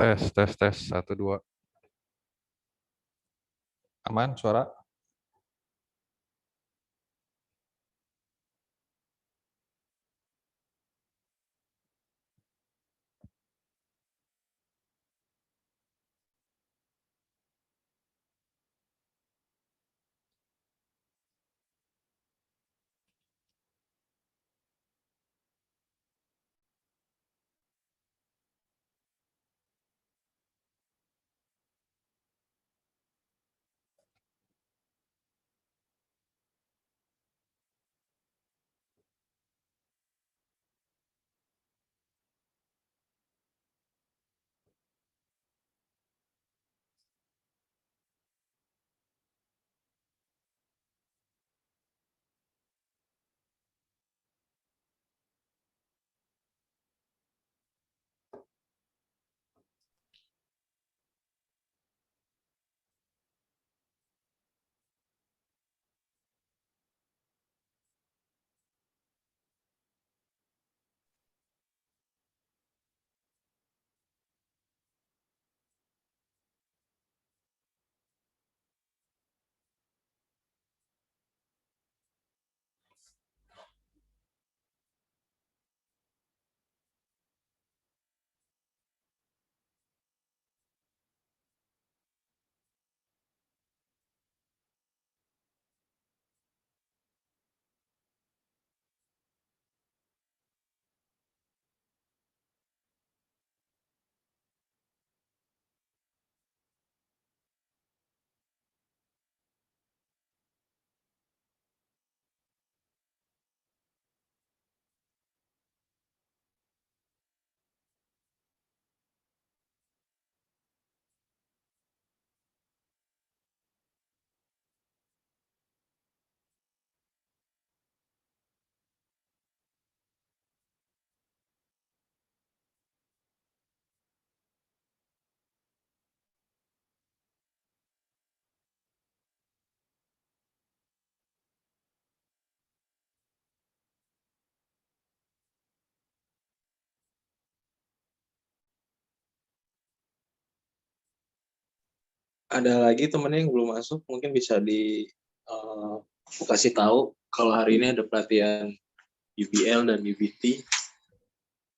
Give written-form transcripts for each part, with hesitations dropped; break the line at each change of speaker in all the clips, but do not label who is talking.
Tes, tes, tes. Satu, dua. Aman suara?
Ada lagi temennya yang belum masuk, mungkin bisa kasih tahu kalau hari ini ada pelatihan UBL dan UBT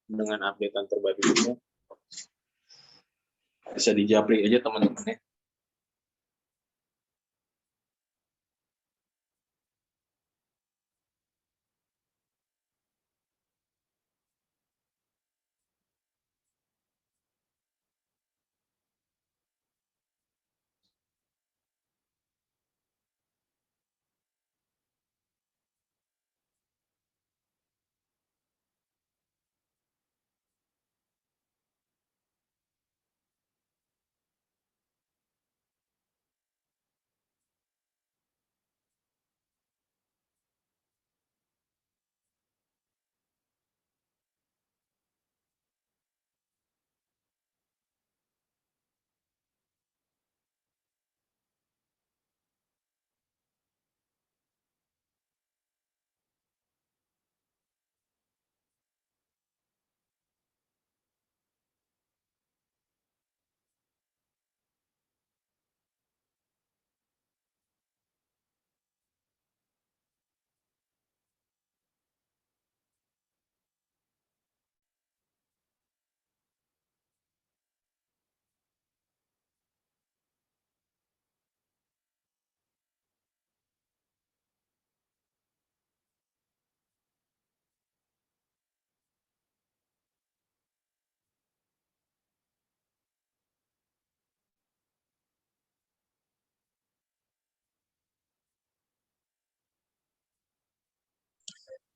dengan updatean terbarunya. Bisa dijapri aja teman-temannya.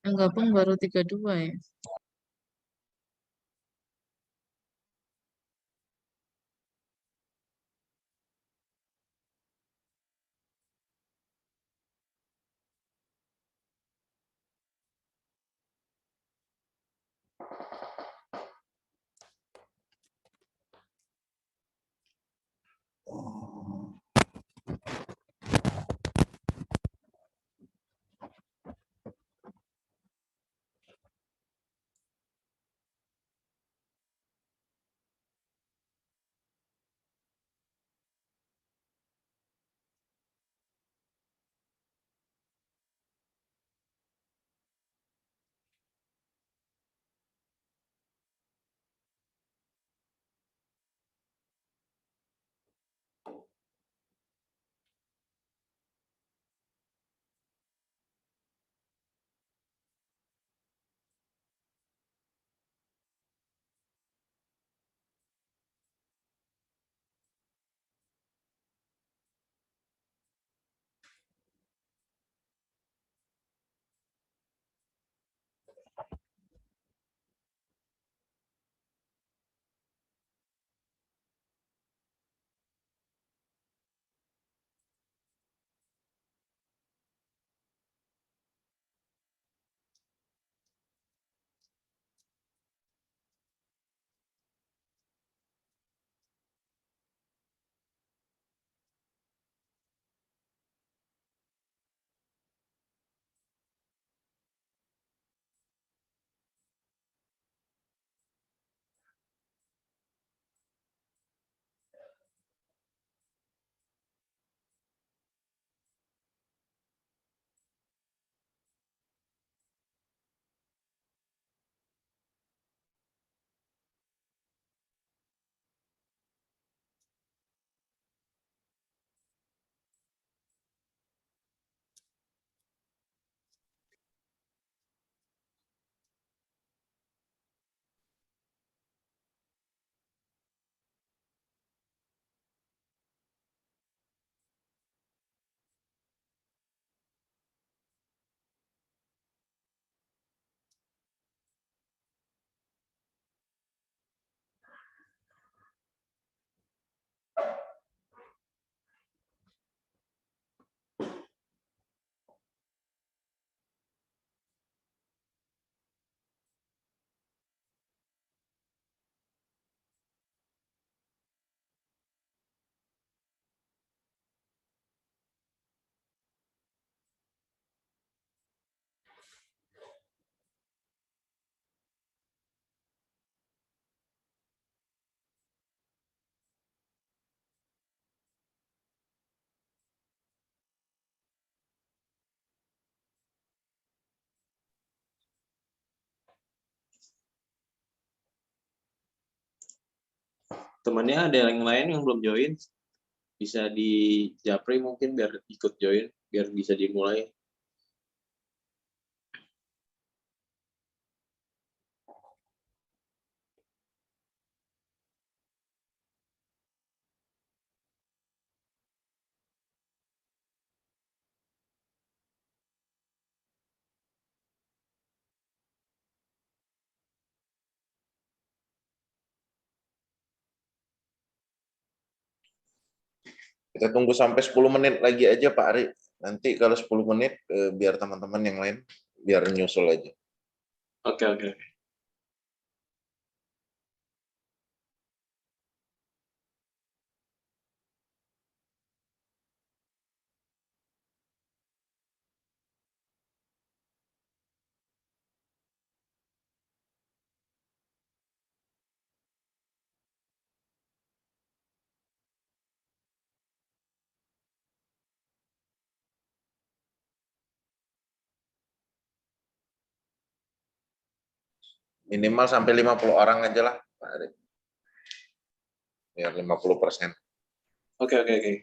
Yang gabung baru 32 ya.
temannya ada yang lain yang belum join, bisa di japri mungkin biar ikut join, biar bisa dimulai.
Kita tunggu sampai 10 menit lagi aja Pak Ari. Nanti kalau 10 menit biar teman-teman yang lain biar nyusul aja.
Oke, oke.
Minimal sampai 50 orang aja lah Pak Ari. Biar 50%.
Oke, oke, oke.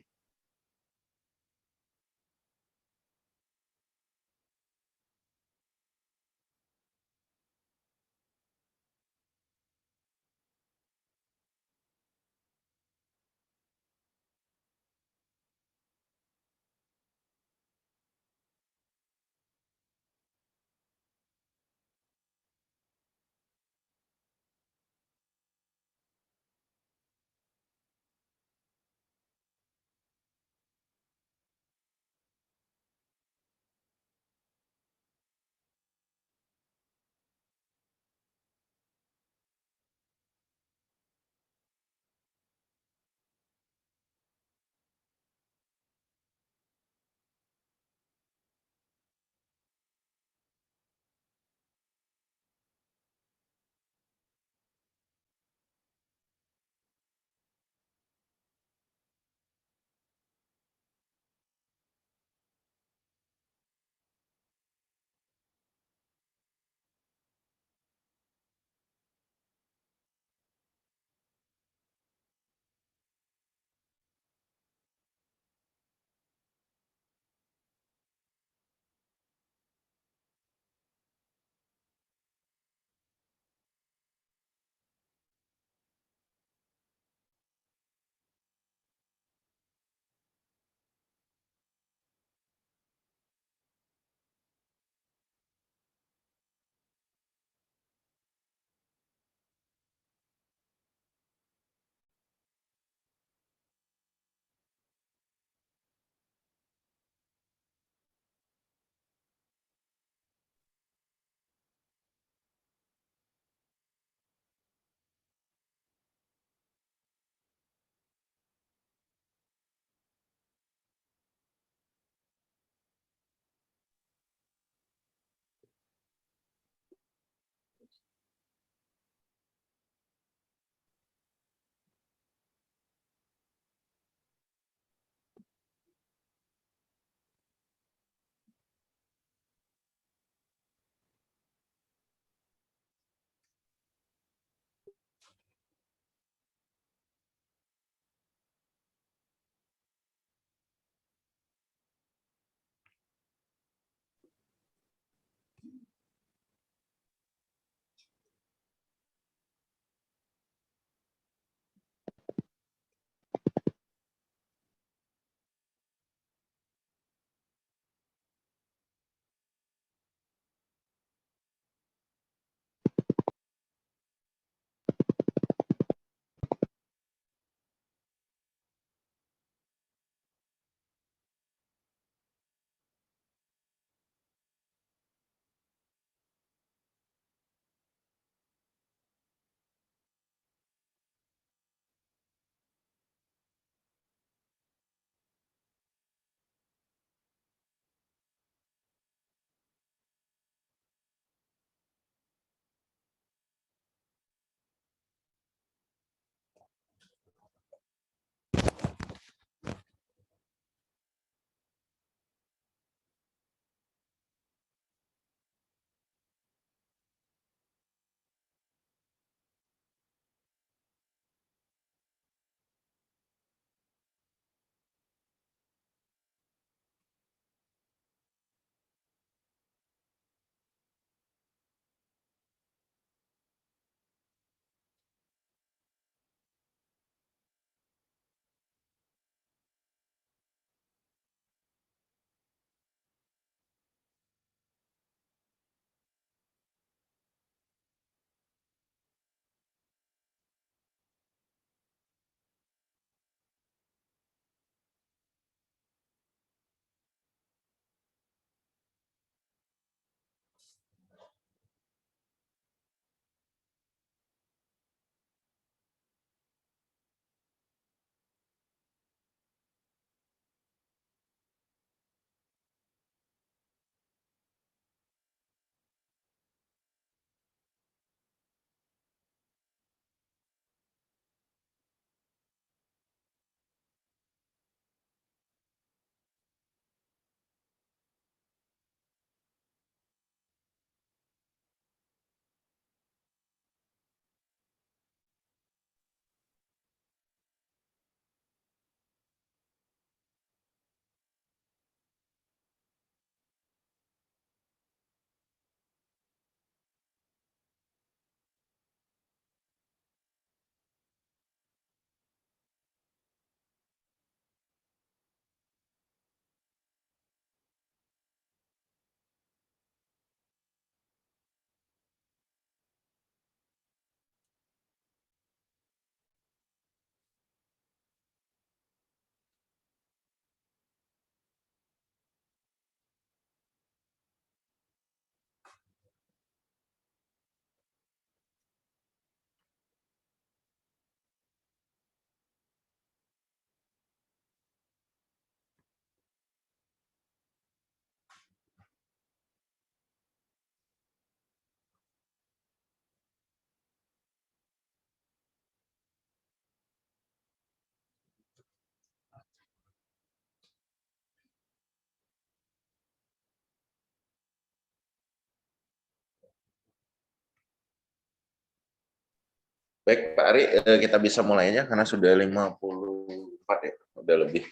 Baik, Pak Ari, kita bisa mulainya karena sudah 54 ya, udah lebih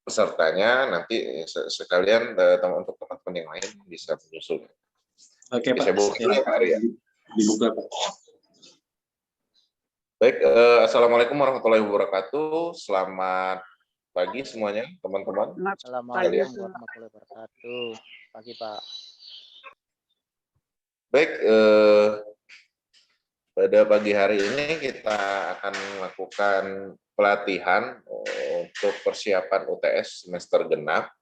pesertanya. Nanti sekalian untuk teman-teman yang lain bisa menyusul.
Oke, Pak.
Saya buka dulu ya, Pak Ari ya.
Dibuka, Pak.
Baik, Assalamualaikum warahmatullahi wabarakatuh. Selamat pagi semuanya, teman-teman.
Assalamualaikum warahmatullahi wabarakatuh. Pagi, Pak.
Baik, pada pagi hari ini kita akan melakukan pelatihan untuk persiapan UTS semester genap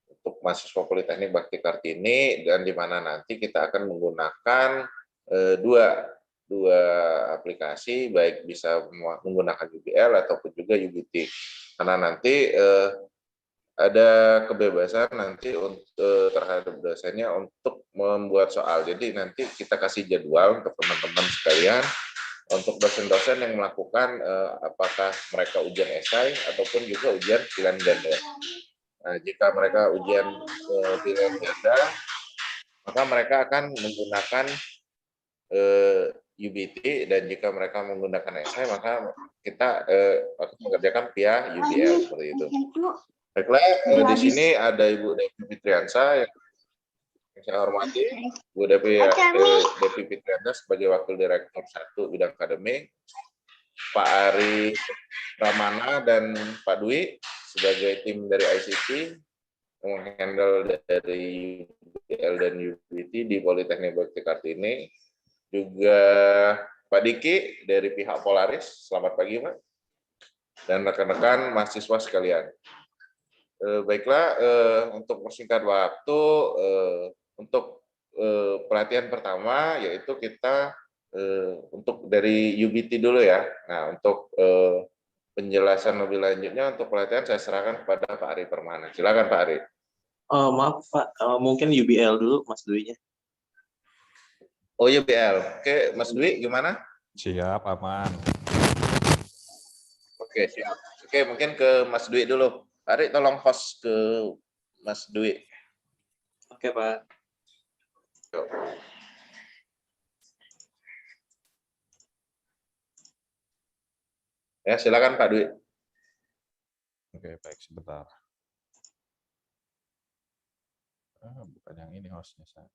untuk mahasiswa Politeknik Bakti Kartini, dan di mana nanti kita akan menggunakan dua aplikasi, baik bisa menggunakan UBL ataupun juga UBT. Karena nanti ada kebebasan nanti terhadap dosennya untuk membuat soal. Jadi nanti kita kasih jadwal untuk teman-teman sekalian, untuk dosen-dosen yang melakukan apakah mereka ujian esai ataupun juga ujian pilihan ganda. Nah, jika mereka ujian pilihan ganda, maka mereka akan menggunakan UBT, dan jika mereka menggunakan esai, maka kita akan mengerjakan via UBL seperti itu. Baiklah, di sini ada Ibu Devi Fitriansa yang saya hormati, Bu Devi Fitriansa sebagai Wakil Direktur 1 Bidang Akademik, Pak Ari Ramana dan Pak Dwi sebagai tim dari ICT yang menghandle dari UBL dan UBT di Politeknik Bakti Kartini, juga Pak Diki dari pihak Polaris. Selamat pagi, Pak, dan rekan-rekan mahasiswa sekalian. Baiklah, untuk persingkat waktu, untuk pelatihan pertama yaitu kita untuk dari UBT dulu ya. Nah, untuk penjelasan lebih lanjutnya untuk pelatihan saya serahkan kepada Pak Ari Permana. Silakan Pak Ari.
Maaf, Pak. Mungkin UBL dulu, Mas Dwi-nya.
Oh, UBL. Oke, Mas Dwi gimana?
Siap, aman.
Oke, siap. Oke, mungkin ke Mas Dwi dulu. Pak Ari, tolong host ke Mas Dwi.
Oke, Pak.
Ya, silakan Pak Dwi.
Oke, baik, sebentar. Bukan yang ini hostnya saya.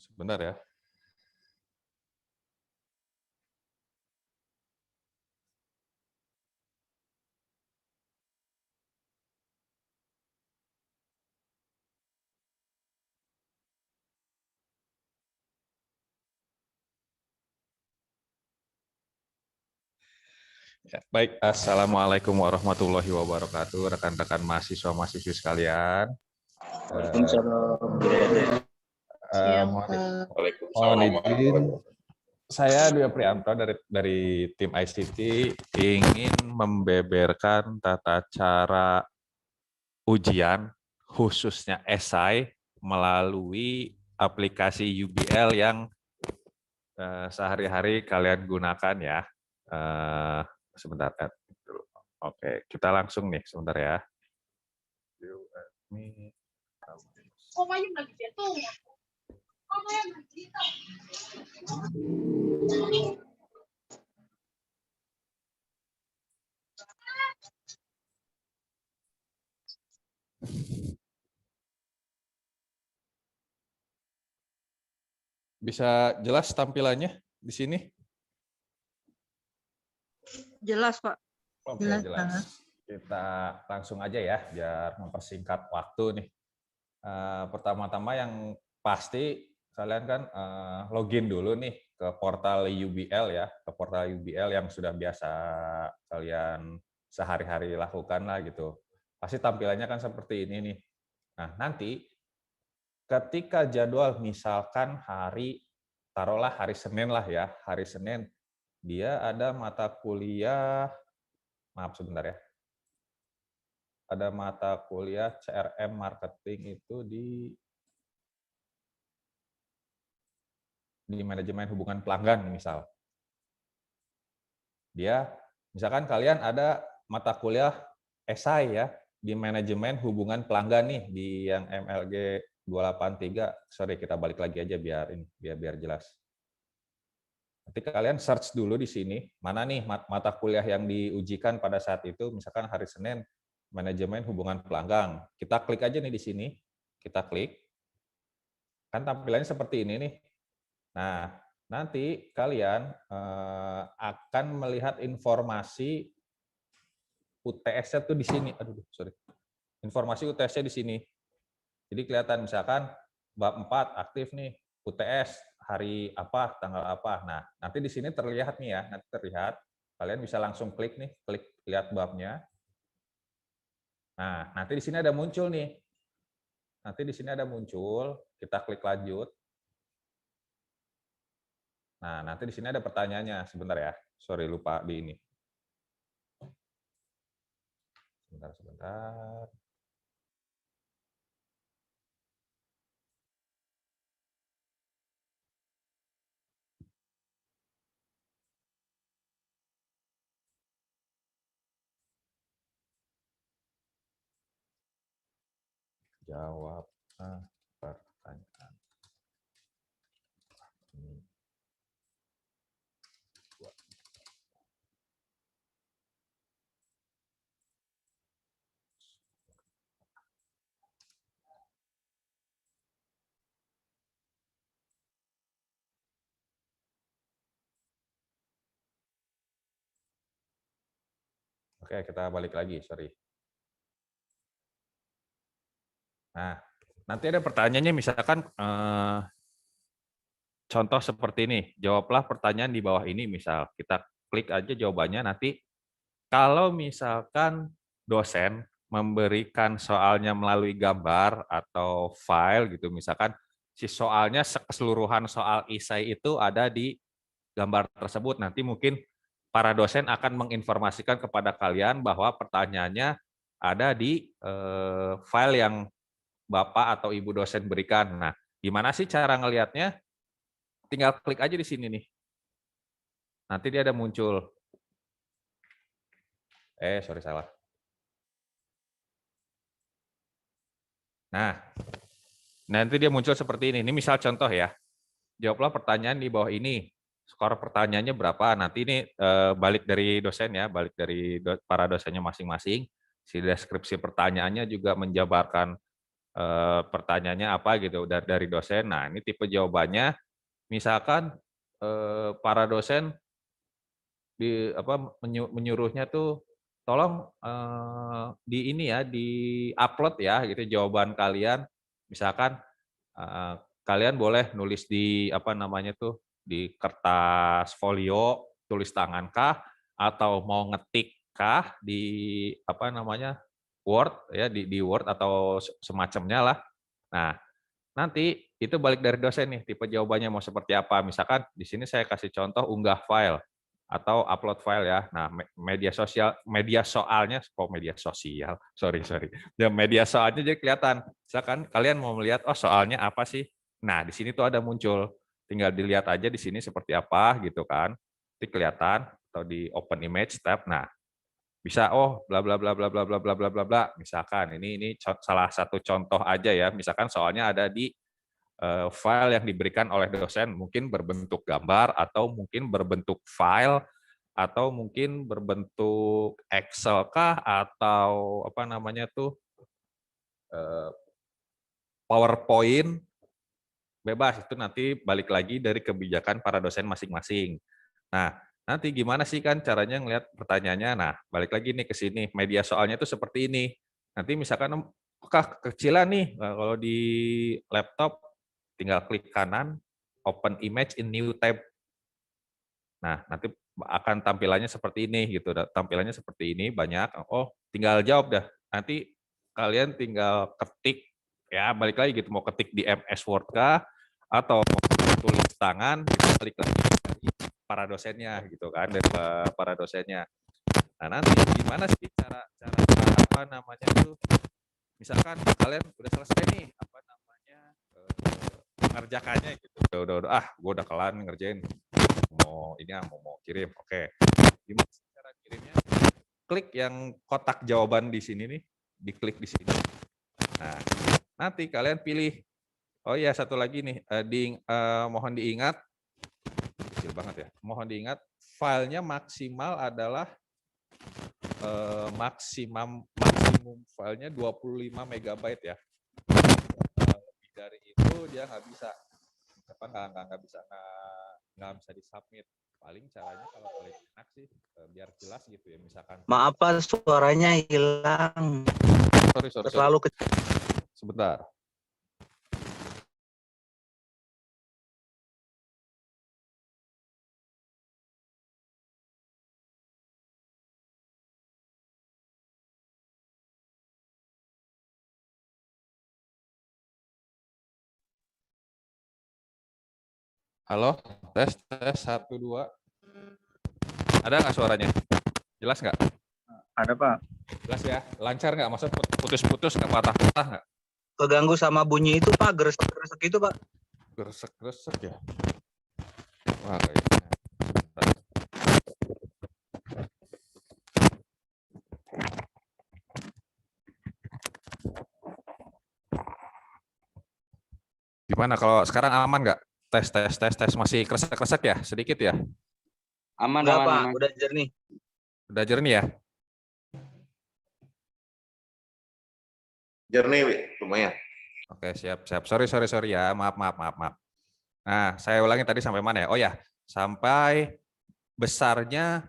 Sebentar ya. Ya, baik, Assalamualaikum warahmatullahi wabarakatuh, rekan-rekan mahasiswa-mahasiswi sekalian. Mohon izin, saya Dwi Prianto dari tim ICT ingin membeberkan tata cara ujian, khususnya esai, melalui aplikasi UBL yang sehari-hari kalian gunakan ya. Sebentar. Oke, kita langsung nih sebentar ya. Bisa jelas tampilannya di sini?
Jelas, Pak.
Oke, jelas. Kita langsung aja ya, biar mempersingkat waktu nih. Pertama-tama yang pasti kalian kan login dulu nih ke portal UBL ya, ke portal UBL yang sudah biasa kalian sehari-hari lakukan lah gitu. Pasti tampilannya kan seperti ini nih. Nah, nanti ketika jadwal misalkan taruhlah hari Senin lah ya, hari Senin dia ada mata kuliah, maaf sebentar ya, ada mata kuliah CRM marketing itu di manajemen hubungan pelanggan misal. Misalkan kalian ada mata kuliah esai ya di manajemen hubungan pelanggan nih di yang MLG 283, sorry kita balik lagi aja biar jelas. Nanti kalian search dulu di sini, mana nih mata kuliah yang diujikan pada saat itu, misalkan hari Senin, manajemen hubungan pelanggang. Kita klik aja nih di sini, kita klik. Kan tampilannya seperti ini nih. Nah, nanti kalian akan melihat informasi UTS-nya tuh di sini. Aduh, sorry. Informasi UTS-nya di sini. Jadi kelihatan misalkan bab 4 aktif nih, UTS hari apa, tanggal apa. Nah, nanti di sini terlihat nih ya, nanti terlihat. Kalian bisa langsung klik nih, klik lihat babnya. Nah, nanti di sini ada muncul nih. Nanti di sini ada muncul, kita klik lanjut. Nah, nanti di sini ada pertanyaannya. Sebentar ya. Sorry, lupa di ini. Sebentar. Jawab pertanyaan. Oke, kita balik lagi, sorry. Nah, nanti ada pertanyaannya misalkan contoh seperti ini, jawablah pertanyaan di bawah ini, misal kita klik aja jawabannya, nanti kalau misalkan dosen memberikan soalnya melalui gambar atau file gitu, misalkan si soalnya keseluruhan soal isai itu ada di gambar tersebut, nanti mungkin para dosen akan menginformasikan kepada kalian bahwa pertanyaannya ada di file yang Bapak atau Ibu dosen berikan. Nah, gimana sih cara ngelihatnya? Tinggal klik aja di sini nih. Nanti dia ada muncul. Sorry salah. Nah, nanti dia muncul seperti ini. Ini misal contoh ya. Jawablah pertanyaan di bawah ini. Skor pertanyaannya berapa? Nanti ini balik dari dosen ya, balik dari para dosennya masing-masing. Si deskripsi pertanyaannya juga menjabarkan pertanyaannya apa gitu dari dosen. Nah, ini tipe jawabannya. Misalkan para dosen menyuruhnya tuh tolong di ini ya, di upload ya gitu jawaban kalian. Misalkan kalian boleh nulis di apa namanya tuh di kertas folio tulis tangan kah, atau mau ngetik kah di apa namanya Word ya, di Word atau semacamnya lah. Nah, nanti itu balik dari dosen nih, tipe jawabannya mau seperti apa. Misalkan di sini saya kasih contoh unggah file atau upload file ya. Nah, media soalnya, media sosial, sorry. Ya, media soalnya jadi kelihatan. Misalkan kalian mau melihat, oh soalnya apa sih? Nah, di sini tuh ada muncul. Tinggal dilihat aja di sini seperti apa gitu kan. Nanti kelihatan atau di open image tab. Nah, bisa bla bla bla bla bla bla bla bla bla bla, misalkan ini salah satu contoh aja ya, misalkan soalnya ada di file yang diberikan oleh dosen, mungkin berbentuk gambar atau mungkin berbentuk file atau mungkin berbentuk Excel kah atau apa namanya tuh PowerPoint, bebas, itu nanti balik lagi dari kebijakan para dosen masing-masing. Nah, nanti gimana sih kan caranya ngelihat pertanyaannya? Nah, balik lagi nih ke sini. Media soalnya itu seperti ini. Nanti misalkan kecilan nih, kalau di laptop tinggal klik kanan, open image in new tab. Nah, nanti akan tampilannya seperti ini gitu. Tampilannya seperti ini banyak. Tinggal jawab dah. Nanti kalian tinggal ketik ya, balik lagi gitu, mau ketik di MS Word kah atau mau tulis tangan, balik lagi dari para dosennya gitu kan, dari para dosennya. Nah, nanti gimana sih cara apa namanya itu, misalkan kalian udah selesai nih apa namanya mengerjakannya gitu, udah gue udah kelar ngerjain, mau kirim, oke. Gimana sih cara kirimnya? Klik yang kotak jawaban di sini nih, diklik di sini. Nah, nanti kalian pilih Oh iya, satu lagi nih, mohon diingat, kecil banget ya. Mohon diingat, filenya maksimal adalah maksimum filenya 25 MB ya. Lebih dari itu dia nggak bisa disubmit. Paling caranya kalau paling enak sih biar jelas gitu ya, misalkan.
Maaf Pak, suaranya hilang.
Sorry.
Terlalu kecil.
Sebentar. Halo, tes 1 2. Ada nggak suaranya? Jelas nggak?
Ada Pak.
Jelas ya? Lancar nggak? Maksudnya putus-putus nggak, patah-patah nggak?
Keganggu sama bunyi itu Pak, gresek-gresek itu Pak.
Gresek-gresek ya? Wah, kayaknya. Sebentar. Gimana kalau sekarang aman nggak? Tes masih kresek-kresek ya? Sedikit ya?
Aman, Pak. Udah jernih.
Udah jernih ya?
Jernih, Wi, lumayan.
Oke, siap. Sorry ya. Maaf. Nah, saya ulangi tadi sampai mana ya? Oh ya, sampai besarnya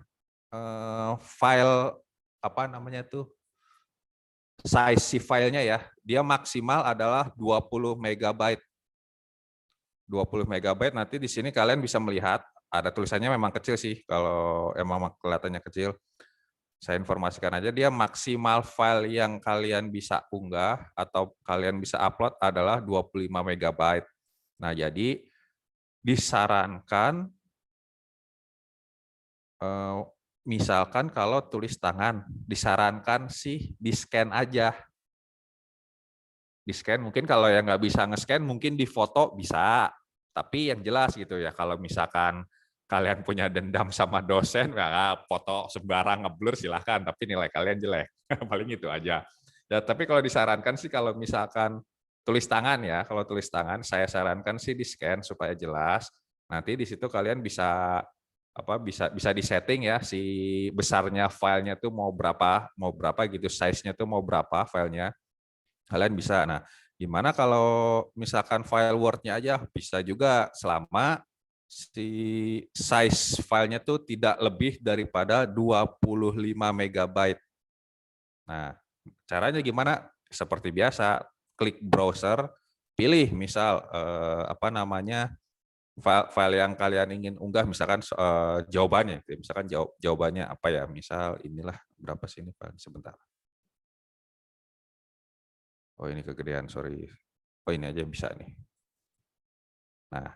file apa namanya tuh? Size si filenya ya. Dia maksimal adalah 20 MB. 20 MB, nanti di sini kalian bisa melihat ada tulisannya, memang kecil sih kalau emang kelihatannya kecil. Saya informasikan aja, dia maksimal file yang kalian bisa unggah atau kalian bisa upload adalah 25 MB. Nah, jadi disarankan misalkan kalau tulis tangan, disarankan sih di-scan aja. Di-scan, mungkin kalau yang nggak bisa nge-scan mungkin di foto bisa. Tapi yang jelas gitu ya, kalau misalkan kalian punya dendam sama dosen, ya foto sembarang ngeblur silahkan, tapi nilai kalian jelek. Paling itu aja. Ya, tapi kalau disarankan sih kalau misalkan tulis tangan ya, kalau tulis tangan saya sarankan sih di-scan supaya jelas. Nanti di situ kalian bisa bisa di-setting ya si besarnya filenya tuh mau berapa gitu, size-nya tuh mau berapa filenya. Kalian bisa. Nah, gimana kalau misalkan file Word-nya aja? Bisa juga selama si size filenya tuh tidak lebih daripada 25 MB. Nah, caranya gimana? Seperti biasa, klik browser, pilih misal file yang kalian ingin unggah, misalkan jawabannya, misalkan jawabannya apa ya? Misal inilah berapa sih ini, Pak? Sebentar. Oh, ini kegedean, sorry. Oh, ini aja bisa nih. Nah,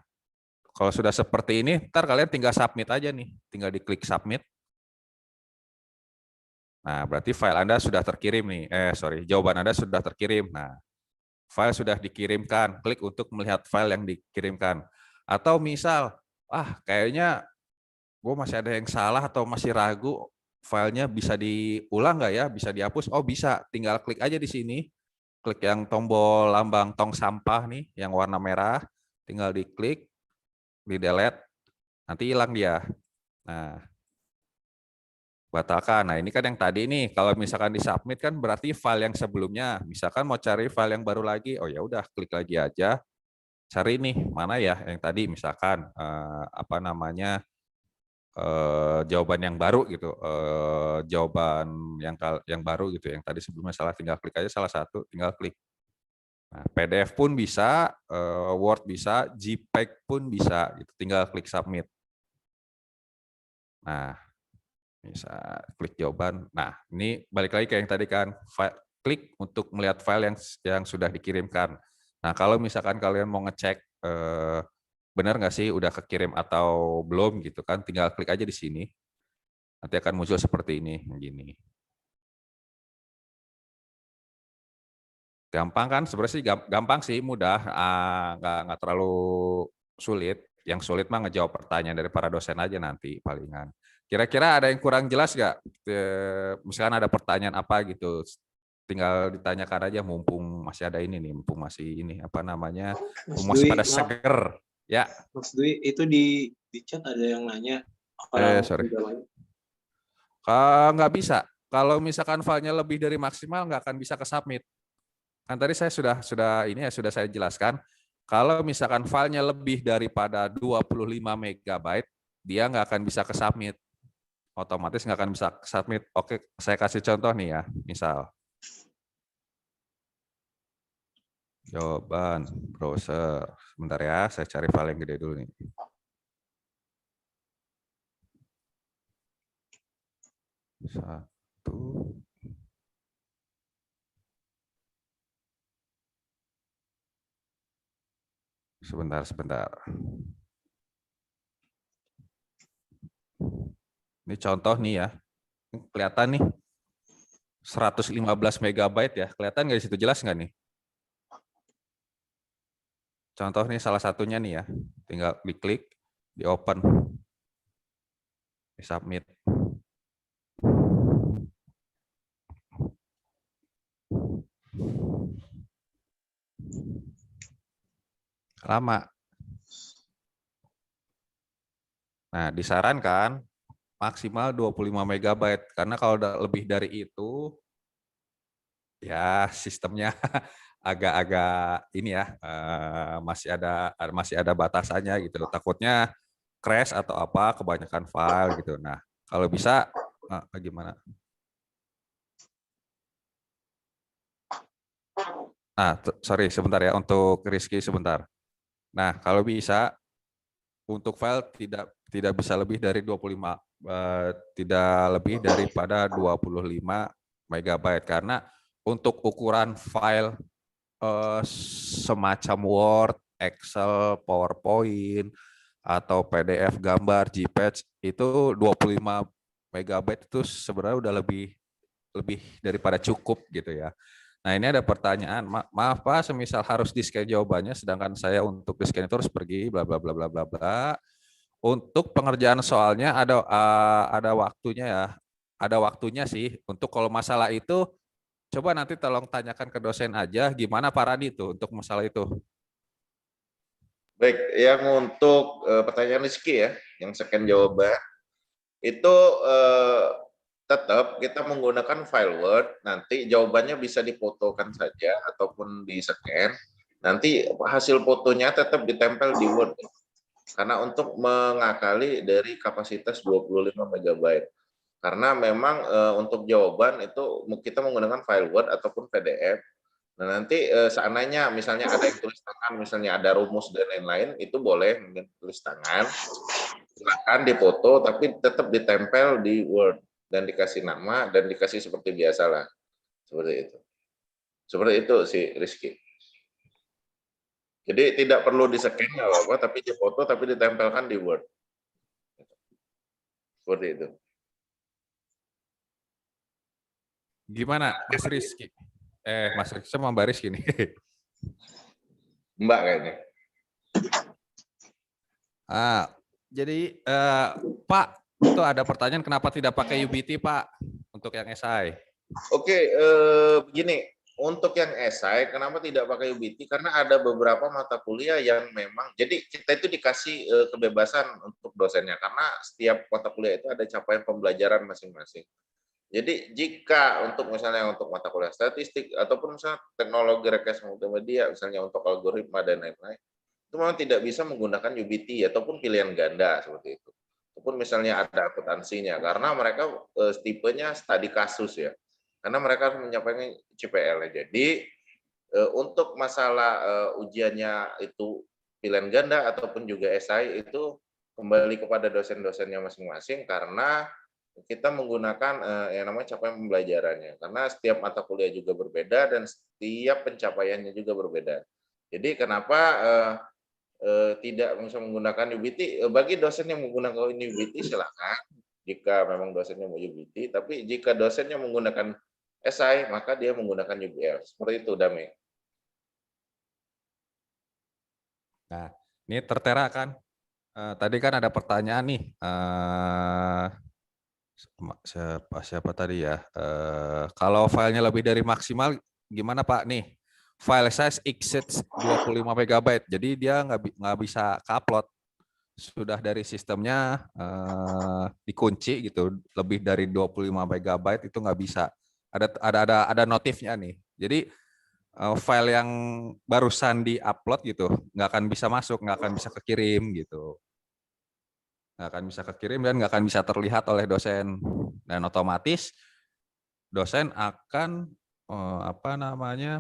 kalau sudah seperti ini, ntar kalian tinggal submit aja nih. Tinggal diklik submit. Nah, berarti file Anda sudah terkirim nih. Jawaban Anda sudah terkirim. Nah, file sudah dikirimkan. Klik untuk melihat file yang dikirimkan. Atau misal, kayaknya gue masih ada yang salah atau masih ragu, filenya bisa diulang nggak ya? Bisa dihapus? Oh, bisa. Tinggal klik aja di sini. Klik yang tombol lambang tong sampah nih, yang warna merah, tinggal diklik, di delete, nanti hilang dia. Nah, batalkan. Nah, ini kan yang tadi nih, kalau misalkan di submit kan berarti file yang sebelumnya. Misalkan mau cari file yang baru lagi, oh ya udah klik lagi aja, cari nih mana ya yang tadi, misalkan jawaban yang baru gitu, jawaban yang baru gitu, yang tadi sebelumnya salah, tinggal klik aja salah satu, tinggal klik. Nah, PDF pun bisa, Word bisa, JPEG pun bisa, gitu. Tinggal klik submit. Nah, bisa klik jawaban. Nah, ini balik lagi ke yang tadi kan, klik untuk melihat file yang sudah dikirimkan. Nah, kalau misalkan kalian mau ngecek benar nggak sih udah kekirim atau belum gitu kan, tinggal klik aja di sini. Nanti akan muncul seperti ini, gini. Gampang kan? Sebenarnya sih gampang sih, mudah, nggak terlalu sulit. Yang sulit mah ngejawab pertanyaan dari para dosen aja nanti palingan. Kira-kira ada yang kurang jelas nggak? Misalkan ada pertanyaan apa gitu, tinggal ditanyakan aja mumpung masih ada ini nih, mumpung masih ini apa namanya,
Mas
masih
Dwi,
pada
maaf,
seger. Ya,
Mas Dwi, itu di chat ada yang nanya orang
sorry.
pinjamannya.
Nggak bisa. Kalau misalkan filenya lebih dari maksimal nggak akan bisa ke submit. Kan tadi saya sudah ini ya sudah saya jelaskan. Kalau misalkan filenya lebih daripada 25 MB, dia nggak akan bisa ke submit. Otomatis nggak akan bisa ke submit. Oke, saya kasih contoh nih ya. Misal jawaban browser. Sebentar ya, saya cari file yang gede dulu nih. Satu. Sebentar. Ini contoh nih ya. Kelihatan nih. 115 MB ya. Kelihatan nggak di situ, jelas nggak nih? Contoh nih salah satunya nih ya. Tinggal diklik, di open, di submit. Lama. Nah, disarankan maksimal 25 MB karena kalau lebih dari itu ya sistemnya agak-agak ini ya masih ada batasannya gitu. Takutnya crash atau apa kebanyakan file gitu. Nah, kalau bisa gimana? Nah, sorry sebentar ya untuk Rizky sebentar. Nah, kalau bisa untuk file tidak bisa lebih dari 25 tidak lebih daripada 25 MB karena untuk ukuran file semacam Word, Excel, PowerPoint atau PDF gambar JPEG itu 25 MB itu sebenarnya udah lebih daripada cukup gitu ya. Nah, ini ada pertanyaan, maaf Pak, semisal harus di-scan jawabannya sedangkan saya untuk di-scan itu harus pergi bla bla bla bla bla bla. Untuk pengerjaan soalnya ada waktunya ya. Ada waktunya sih. Untuk kalau masalah itu coba nanti tolong tanyakan ke dosen aja gimana Pak Radi tuh untuk masalah itu.
Baik, yang untuk pertanyaan Rizky ya, yang scan jawaban, itu tetap kita menggunakan file Word, nanti jawabannya bisa difotokan saja ataupun di-scan, nanti hasil fotonya tetap ditempel di Word, karena untuk mengakali dari kapasitas 25 MB. Karena memang untuk jawaban itu kita menggunakan file Word ataupun PDF. Nah, nanti seandainya misalnya ada yang tulis tangan, misalnya ada rumus dan lain-lain, itu boleh mungkin tulis tangan, silakan dipoto, tapi tetap ditempel di Word dan dikasih nama dan dikasih seperti biasa lah, seperti itu sih Rizky. Jadi tidak perlu di-scan nggak apa-apa, tapi dipoto tapi ditempelkan di Word, seperti itu.
Gimana Mas Rizky? Mas Rizky sama Mbak Rizky nih.
Mbak kayaknya.
Jadi Pak, itu ada pertanyaan kenapa tidak pakai UBT Pak untuk yang SI?
Oke, begini, untuk yang esai, kenapa tidak pakai UBT? Karena ada beberapa mata kuliah yang memang, jadi kita itu dikasih kebebasan untuk dosennya, karena setiap mata kuliah itu ada capaian pembelajaran masing-masing. Jadi jika untuk misalnya untuk mata kuliah statistik, ataupun misalnya teknologi rekayasa multimedia, misalnya untuk algoritma dan lain-lain, itu memang tidak bisa menggunakan UBT ataupun pilihan ganda seperti itu. Ataupun misalnya ada akuntansinya, karena mereka tipenya studi kasus ya. Karena mereka harus menyampaikan CPL. Jadi untuk masalah ujiannya itu pilihan ganda ataupun juga SI itu kembali kepada dosen-dosennya masing-masing karena kita menggunakan yang namanya capaian pembelajarannya. Karena setiap mata kuliah juga berbeda dan setiap pencapaiannya juga berbeda. Jadi kenapa tidak bisa menggunakan UBT? Bagi dosen yang menggunakan UBT silakan jika memang dosennya mau UBT, tapi jika dosennya menggunakan SI, maka dia menggunakan UBL. Seperti itu, Dame.
Nah, ini tertera kan. Tadi kan ada pertanyaan nih. Siapa tadi ya? Kalau filenya lebih dari maksimal, gimana Pak nih? File size exceeds 25 MB, jadi dia nggak bisa ke-upload. Sudah dari sistemnya dikunci gitu, lebih dari 25 MB itu nggak bisa. Ada notifnya nih. Jadi file yang barusan di-upload gitu, nggak akan bisa masuk, nggak akan bisa kekirim gitu. Nggak akan bisa kekirim dan nggak akan bisa terlihat oleh dosen. Dan otomatis dosen akan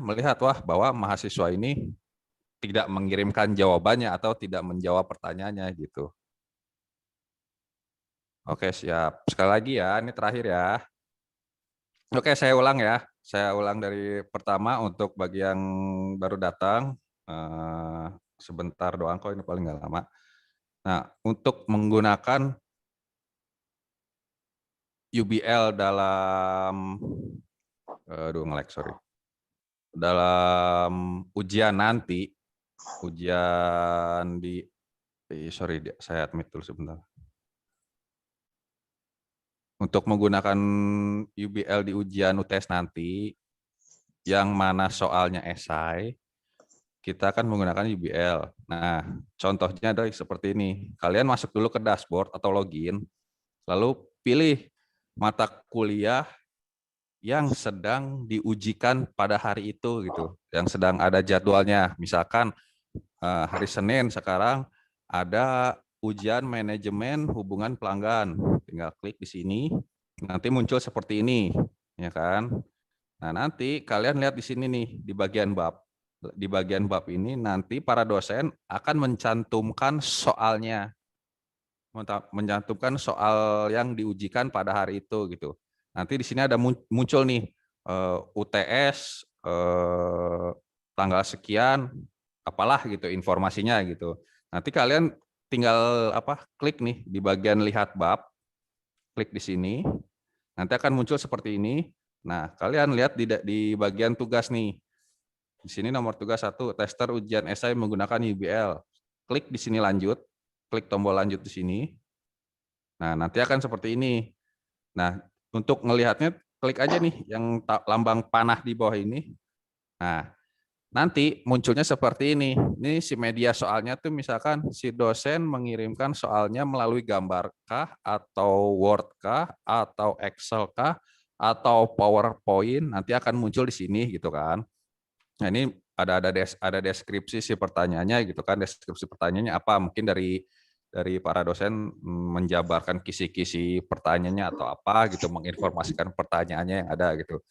melihat bahwa mahasiswa ini tidak mengirimkan jawabannya atau tidak menjawab pertanyaannya gitu. Oke, siap. Sekali lagi ya, ini terakhir ya. Oke, saya ulang ya. Saya ulang dari pertama untuk bagi yang baru datang. Sebentar doang kok, ini paling nggak lama. Nah, untuk menggunakan UBL dalam dalam ujian nanti, saya admit dulu sebentar. Untuk menggunakan UBL di ujian UTS nanti, yang mana soalnya esai, kita akan menggunakan UBL. Nah, contohnya adalah seperti ini. Kalian masuk dulu ke dashboard atau login, lalu pilih mata kuliah yang sedang diujikan pada hari itu gitu, yang sedang ada jadwalnya. Misalkan hari Senin sekarang ada ujian manajemen hubungan pelanggan. Tinggal klik di sini, nanti muncul seperti ini, ya kan? Nah, nanti kalian lihat di sini nih di bagian bab. Di bagian bab ini nanti para dosen akan mencantumkan soalnya. Mencantumkan soal yang diujikan pada hari itu gitu. Nanti di sini ada muncul nih UTS tanggal sekian, apalah gitu informasinya gitu. Nanti kalian tinggal klik nih di bagian lihat bab, klik di sini, nanti akan muncul seperti ini. Nah, kalian lihat di bagian tugas nih. Di sini nomor tugas 1, tester ujian esai menggunakan UBL. Klik di sini lanjut, klik tombol lanjut di sini. Nah, nanti akan seperti ini. Nah, untuk ngelihatnya klik aja nih yang lambang panah di bawah ini. Nah, nanti munculnya seperti ini. Ini si media soalnya tuh misalkan si dosen mengirimkan soalnya melalui gambar kah, atau Word kah, atau Excel kah, atau PowerPoint, nanti akan muncul di sini gitu kan. Nah, ini ada deskripsi si pertanyaannya gitu kan. Deskripsi pertanyaannya apa? Mungkin dari para dosen menjabarkan kisi-kisi pertanyaannya atau apa gitu, menginformasikan pertanyaannya yang ada gitu.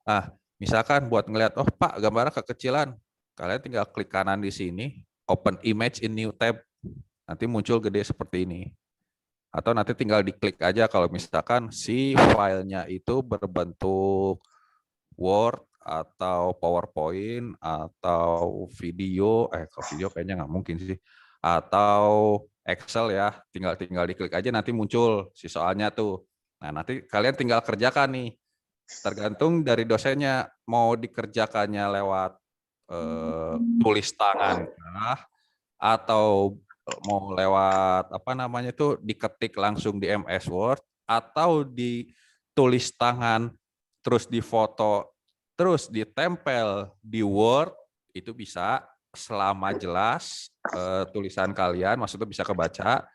Ah, misalkan buat ngelihat, oh Pak, gambarnya kekecilan, kalian tinggal klik kanan di sini, open image in new tab, nanti muncul gede seperti ini. Atau nanti tinggal diklik aja kalau misalkan si filenya itu berbentuk Word atau PowerPoint atau video, kalau video kayaknya nggak mungkin sih, atau Excel ya, tinggal diklik aja nanti muncul si soalnya tuh. Nah, nanti kalian tinggal kerjakan nih. Tergantung dari dosennya mau dikerjakannya lewat tulis tangan kah, atau mau lewat diketik langsung di MS Word, atau ditulis tangan terus difoto terus ditempel di Word, itu bisa selama jelas tulisan kalian maksudnya bisa kebaca,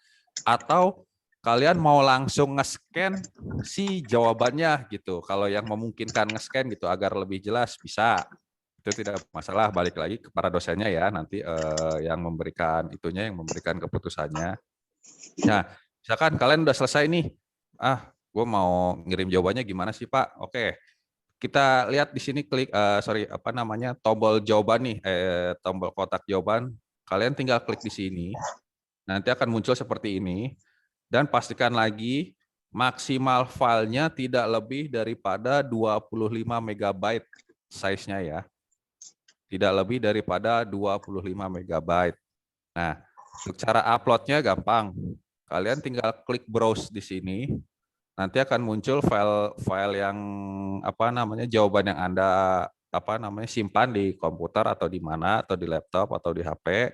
atau kalian mau langsung nge-scan si jawabannya gitu. Kalau yang memungkinkan nge-scan gitu agar lebih jelas bisa. Itu tidak masalah, balik lagi kepada dosennya ya nanti yang memberikan keputusannya. Nah, misalkan kalian udah selesai nih, gue mau ngirim jawabannya gimana sih Pak? Oke, kita lihat di sini klik tombol jawaban nih, tombol kotak jawaban. Kalian tinggal klik di sini, nanti akan muncul seperti ini. Dan pastikan lagi maksimal filenya tidak lebih daripada 25 MB size-nya ya. Tidak lebih daripada 25 MB. Nah, untuk cara upload-nya gampang. Kalian tinggal klik browse di sini. Nanti akan muncul file yang jawaban yang Anda simpan di komputer atau di mana, atau di laptop atau di HP.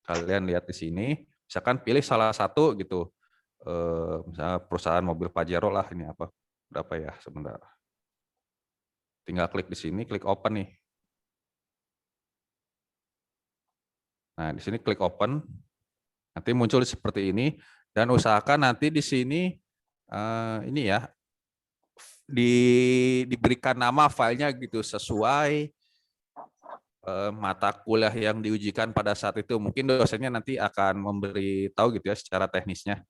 Kalian lihat di sini, misalkan pilih salah satu gitu. Misalnya perusahaan mobil Pajero lah, ini apa? Berapa ya? Sebentar. Tinggal klik di sini, klik open nih. Nah, di sini klik open. Nanti muncul seperti ini dan usahakan nanti di sini ini ya diberikan nama filenya gitu sesuai mata kuliah yang diujikan pada saat itu. Mungkin dosennya nanti akan memberi tahu gitu ya secara teknisnya.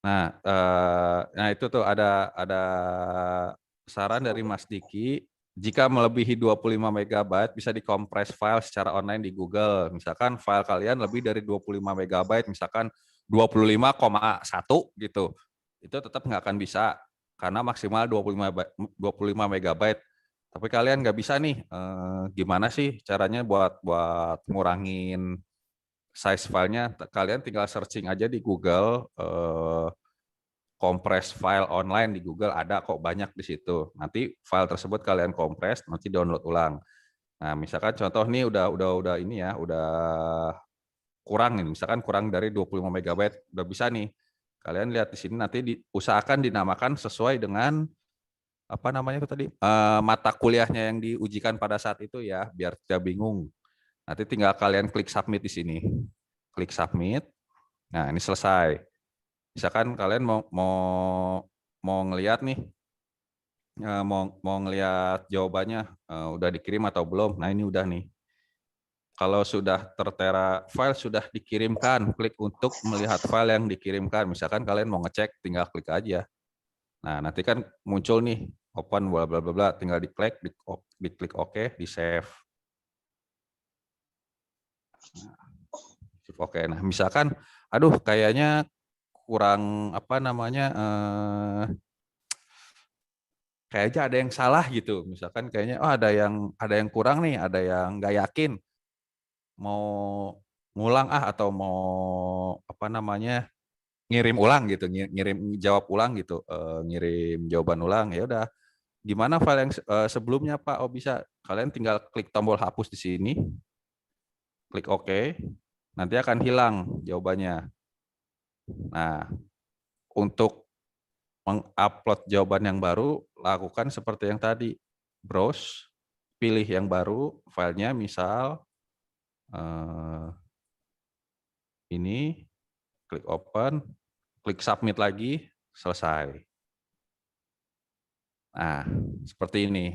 Nah itu tuh ada saran dari Mas Diki. Jika melebihi 25 MB bisa dikompres file secara online di Google. Misalkan file kalian lebih dari 25 MB, misalkan 25,1 gitu. Itu tetap nggak akan bisa karena maksimal 25 MB. Tapi kalian nggak bisa nih, gimana sih caranya buat ngurangin size filenya? Kalian tinggal searching aja di Google, kompres file online di Google, ada kok banyak di situ. Nanti file tersebut kalian kompres, nanti download ulang. Nah, misalkan contoh nih udah ini ya, udah kurang nih, misalkan kurang dari 25 MB, udah bisa nih. Kalian lihat di sini nanti usahakan dinamakan sesuai dengan apa namanya itu tadi? Mata kuliahnya yang diujikan pada saat itu ya, biar tidak bingung. Nanti tinggal kalian klik submit di sini. Klik submit. Nah, ini selesai. Misalkan kalian mau ngelihat nih, mau ngelihat jawabannya udah dikirim atau belum. Nah, ini udah nih. Kalau sudah tertera file sudah dikirimkan, klik untuk melihat file yang dikirimkan. Misalkan kalian mau ngecek, tinggal klik aja. Nah, nanti kan muncul nih open bla bla bla bla, tinggal diklik OK, di save. Oke, nah misalkan aduh kayaknya kurang apa namanya kayaknya ada yang salah gitu, misalkan kayaknya ada yang kurang nih, ada yang nggak yakin, mau ngulang atau mau apa namanya ngirim ulang gitu, ngirim jawab ulang gitu, ngirim jawaban ulang, ya udah gimana file yang sebelumnya Pak? Oh bisa, kalian tinggal klik tombol hapus di sini, klik OK, nanti akan hilang jawabannya. Nah, untuk mengupload jawaban yang baru, lakukan seperti yang tadi. Browse, pilih yang baru, filenya misal ini, klik open, klik submit lagi, selesai. Nah, seperti ini.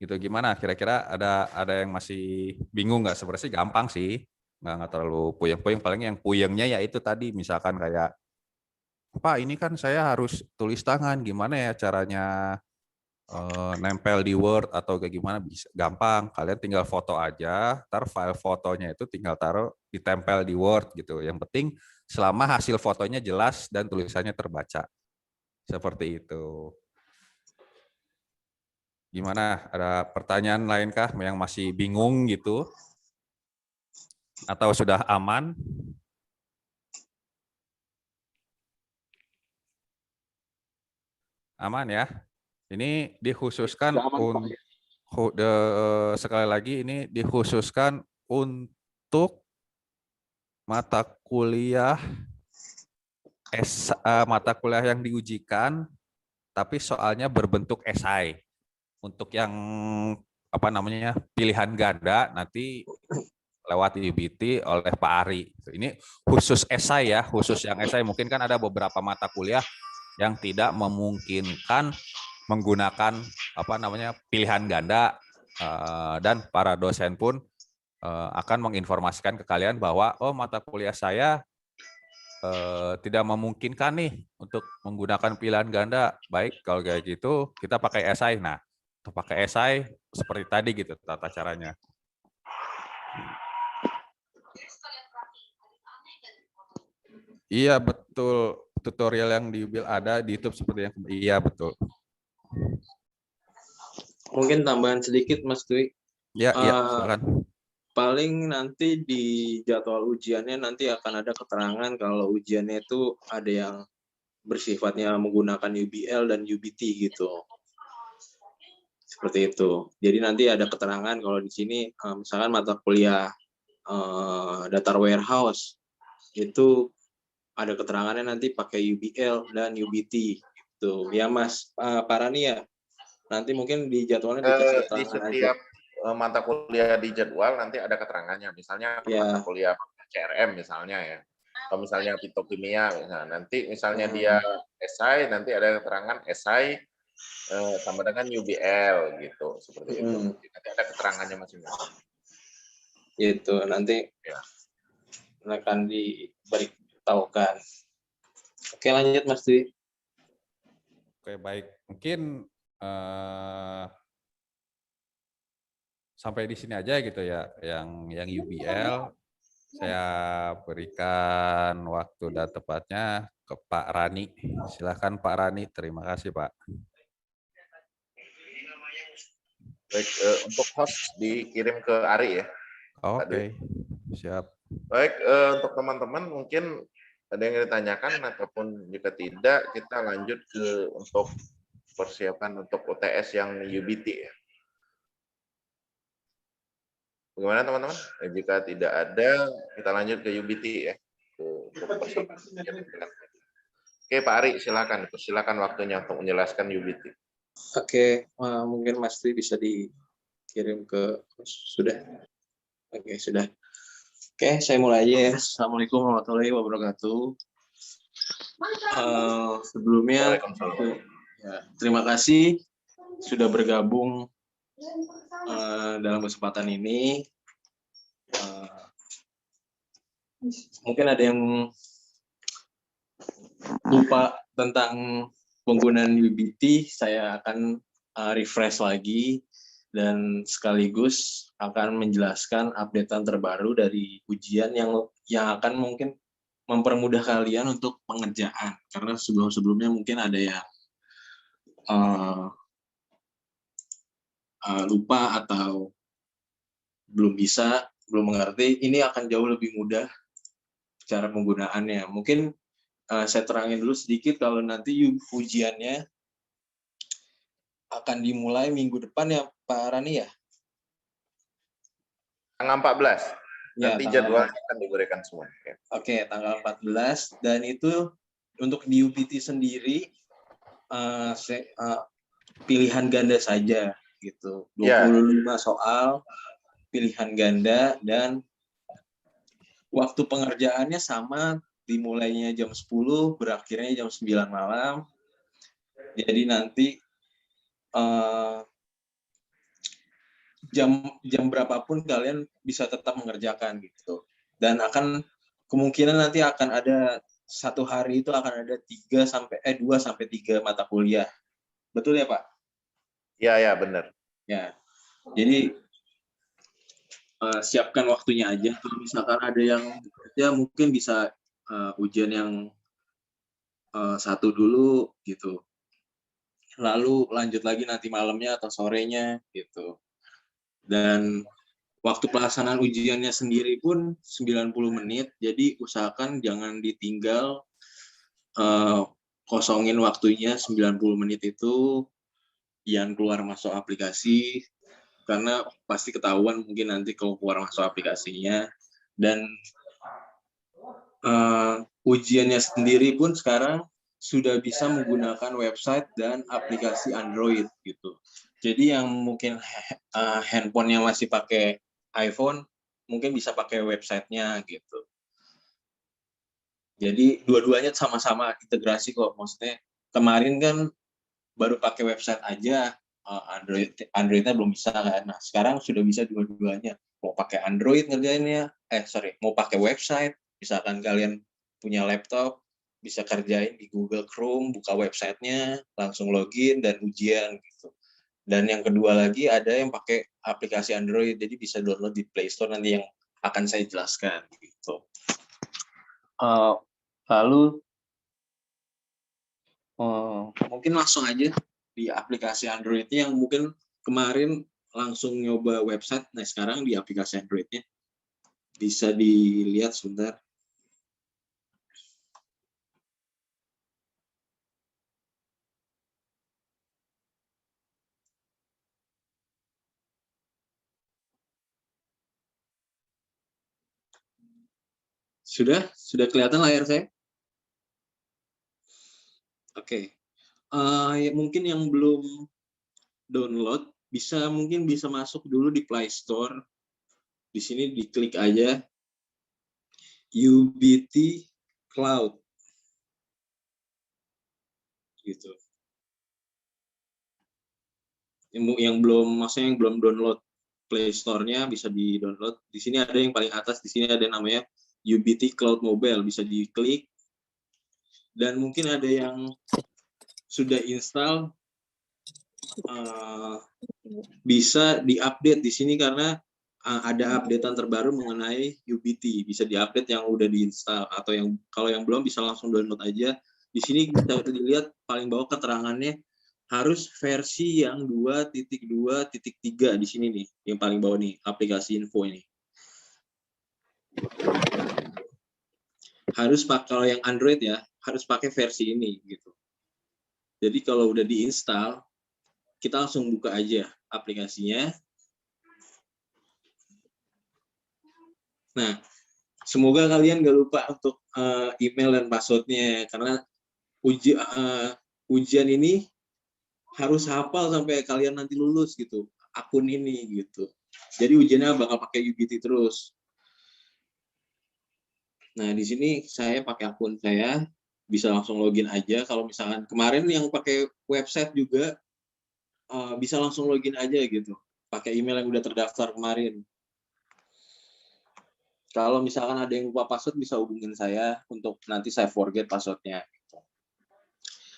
Gitu gimana? Kira-kira ada yang masih bingung nggak? Sebenarnya gampang sih, nggak terlalu puyeng-puyeng. Paling yang puyengnya ya itu tadi, misalkan kayak Pak, ini kan saya harus tulis tangan, gimana ya caranya nempel di Word atau kayak gimana, bisa gampang. Kalian tinggal foto aja, ntar file fotonya itu tinggal taruh ditempel di Word gitu. Yang penting selama hasil fotonya jelas dan tulisannya terbaca. Seperti itu. Gimana? Ada pertanyaan lainkah yang masih bingung gitu? Atau sudah aman? Aman ya? Ini dikhususkan sekali lagi ini dikhususkan untuk mata kuliah yang diujikan, tapi soalnya berbentuk esai. Untuk yang apa namanya pilihan ganda nanti lewat UBT oleh Pak Ari. Ini khusus esai ya, khusus yang esai. Mungkin kan ada beberapa mata kuliah yang tidak memungkinkan menggunakan apa namanya pilihan ganda, dan para dosen pun akan menginformasikan ke kalian bahwa oh mata kuliah saya tidak memungkinkan nih untuk menggunakan pilihan ganda. Baik, kalau kayak gitu kita pakai esai. Nah, untuk pakai esai seperti tadi gitu tata caranya. Iya betul, tutorial yang di UBIL ada di YouTube seperti yang iya betul.
Mungkin tambahan sedikit Mas Dwi.
Ya, silakan.
Paling nanti di jadwal ujiannya nanti akan ada keterangan kalau ujiannya itu ada yang bersifatnya menggunakan UBL dan UBT gitu. Seperti itu. Jadi nanti ada keterangan kalau di sini misalkan mata kuliah data warehouse itu ada keterangannya nanti pakai UBL dan UBT gitu ya Mas Parani ya. Nanti mungkin di jadwalnya dikasih
Di
keterangan aja.
setiap mata kuliah di jadwal nanti ada keterangannya. Misalnya mata
Ya.
kuliah CRM misalnya ya. Atau misalnya fitokimia, nanti misalnya dia SI, nanti ada keterangan SI tambah dengan UBL gitu, seperti itu. Nanti ada keterangannya masing-masing.
Itu nanti
Ya.
akan diberitahukan. Oke, lanjut Mas Dwi.
Oke, baik. Mungkin sampai di sini aja gitu ya, yang UBL. Saya berikan waktu dan tepatnya ke Pak Rani. Silakan Pak Rani. Terima kasih Pak.
Baik, untuk host dikirim ke Ari ya.
Oke, siap.
Baik, untuk teman-teman mungkin ada yang ditanyakan ataupun jika tidak kita lanjut ke untuk persiapan untuk UTS yang UBT ya. Bagaimana teman-teman? Jika tidak ada, kita lanjut ke UBT ya. Untuk persiapan. Oke Pak Ari, silakan. Silakan waktunya untuk menjelaskan UBT.
Oke, mungkin Mas Dwi bisa dikirim ke sudah. Oke, sudah. Oke, saya mulai aja ya. Assalamualaikum warahmatullahi wabarakatuh. Sebelumnya, ya, terima kasih sudah bergabung dalam kesempatan ini. Mungkin ada yang lupa tentang penggunaan UBT, saya akan refresh lagi dan sekaligus akan menjelaskan updatean terbaru dari ujian yang akan mungkin mempermudah kalian untuk pengerjaan, karena sebelum-sebelumnya mungkin ada yang lupa atau belum bisa, belum mengerti. Ini akan jauh lebih mudah cara penggunaannya. Mungkin saya terangin dulu sedikit kalau nanti ujiannya akan dimulai minggu depan ya Pak Rani ya?
Tanggal 14.
Ya,
nanti jadwalnya akan diberikan semua. Ya.
Oke, tanggal 14. Dan itu untuk di UBT sendiri pilihan ganda saja gitu. 25 soal pilihan ganda dan waktu pengerjaannya sama, dimulainya jam 10, berakhirnya jam 9 malam. Jadi nanti jam berapapun kalian bisa tetap mengerjakan gitu. Dan kemungkinan nanti akan ada satu hari itu akan ada 2 sampai 3 mata kuliah. Betul ya, Pak?
Iya, benar.
Ya. Jadi siapkan waktunya aja. Kalau misalkan ada yang bekerja mungkin bisa ujian yang satu dulu gitu. Lalu lanjut lagi nanti malamnya atau sorenya gitu. Dan waktu pelaksanaan ujiannya sendiri pun 90 menit, jadi usahakan jangan ditinggal, kosongin waktunya 90 menit itu yang keluar masuk aplikasi, karena pasti ketahuan mungkin nanti kalau keluar masuk aplikasinya. Dan ujiannya sendiri pun sekarang sudah bisa menggunakan website dan aplikasi Android gitu. Jadi yang mungkin handphonenya masih pakai iPhone, mungkin bisa pakai websitenya gitu. Jadi dua-duanya sama-sama integrasi kok. Maksudnya kemarin kan baru pakai website aja, Androidnya belum bisa kan. Nah sekarang sudah bisa dua-duanya. Mau pakai Android ngerjainnya, mau pakai website. Misalkan kalian punya laptop, bisa kerjain di Google Chrome, buka websitenya, langsung login dan ujian gitu. Dan yang kedua lagi ada yang pakai aplikasi Android, jadi bisa download di Play Store nanti yang akan saya jelaskan gitu. Lalu mungkin langsung aja di aplikasi Androidnya yang mungkin kemarin langsung nyoba website, nah sekarang di aplikasi Androidnya bisa dilihat sebentar. Sudah kelihatan layar saya? Oke. Ya, mungkin yang belum download mungkin bisa masuk dulu di Play Store. Di sini diklik aja UBT Cloud gitu. Yang belum download Play Store-nya bisa di-download. Di sini ada yang paling atas, di sini ada yang namanya UBT Cloud Mobile, bisa diklik. Dan mungkin ada yang sudah install, bisa diupdate di sini karena ada updatean terbaru mengenai UBT, bisa diupdate yang udah diinstal, atau yang kalau yang belum bisa langsung download aja. Di sini bisa dilihat paling bawah keterangannya harus versi yang 2.2.3 di sini nih, yang paling bawah nih, aplikasi info ini. Harus kalau yang Android ya, harus pakai versi ini gitu. Jadi kalau udah diinstal, kita langsung buka aja aplikasinya. Nah, semoga kalian gak lupa untuk email dan passwordnya, karena ujian ini harus hafal sampai kalian nanti lulus gitu, akun ini gitu. Jadi ujiannya bakal pakai UBT terus. Nah, di sini saya pakai akun saya, bisa langsung login aja. Kalau misalkan kemarin yang pakai website juga bisa langsung login aja gitu, pakai email yang udah terdaftar kemarin. Kalau misalkan ada yang lupa password, bisa hubungin saya untuk nanti saya forget passwordnya.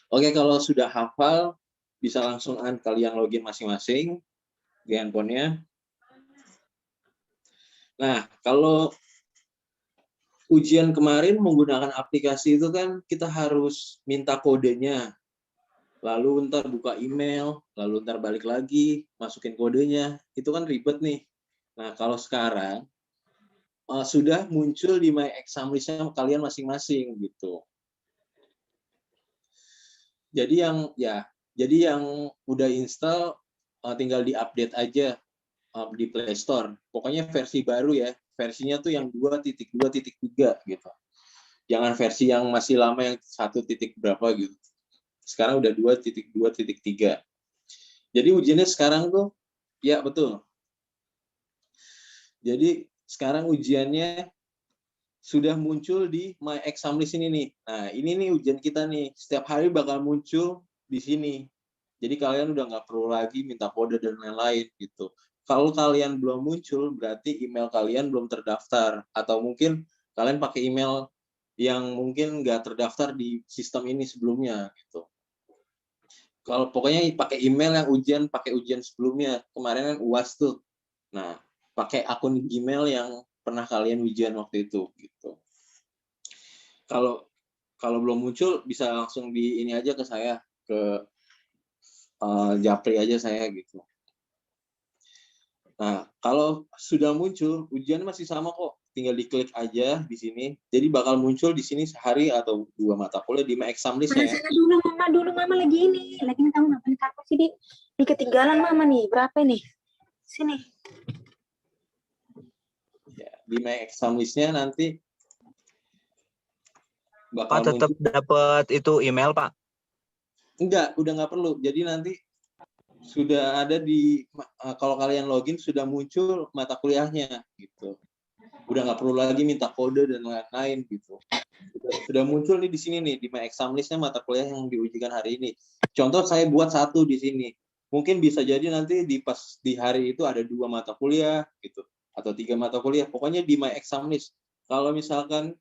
Oke, kalau sudah hafal, bisa langsung kalian login masing-masing di handphonenya. Nah, kalau ujian kemarin menggunakan aplikasi itu kan kita harus minta kodenya, lalu ntar buka email, lalu ntar balik lagi, masukin kodenya, itu kan ribet nih. Nah, kalau sekarang sudah muncul di My Exam List-nya kalian masing-masing gitu. Jadi yang udah install tinggal di-update aja di Play Store. Pokoknya versi baru ya, versinya tuh yang 2.2.3 gitu. Jangan versi yang masih lama yang 1. berapa gitu. Sekarang udah 2.2.3. Jadi ujiannya sekarang tuh, ya betul. Jadi sekarang ujiannya sudah muncul di My Exam List ini nih. Nah, ini nih ujian kita nih. Setiap hari bakal muncul di sini. Jadi kalian udah nggak perlu lagi minta kode dan lain-lain gitu. Kalau kalian belum muncul, berarti email kalian belum terdaftar. Atau mungkin kalian pakai email yang mungkin nggak terdaftar di sistem ini sebelumnya gitu. Kalau pokoknya pakai email yang pakai ujian sebelumnya. Kemarin kan UAS tuh. Nah, pakai akun Gmail yang pernah kalian ujian waktu itu gitu. Kalau belum muncul bisa langsung di ini aja ke saya, ke Japri aja saya gitu. Nah, kalau sudah muncul ujian masih sama kok, tinggal diklik aja di sini. Jadi bakal muncul di sini sehari atau 2 mata kuliah di My Exam List ya.
Mama lagi kamu ngapain kakak sih di ketinggalan mama nih, berapa nih? Sini.
Ya, di My Exam List-nya nanti bakal
Pak tetap dapat itu email, Pak?
Enggak, udah nggak perlu. Jadi nanti sudah ada kalau kalian login sudah muncul mata kuliahnya gitu. Udah nggak perlu lagi minta kode dan lain-lain gitu. Sudah muncul nih di sini nih di My Exam List-nya mata kuliah yang diujikan hari ini. Contoh saya buat 1 di sini. Mungkin bisa jadi nanti pas di hari itu ada 2 mata kuliah gitu atau 3 mata kuliah. Pokoknya di My Exam List. Kalau misalkan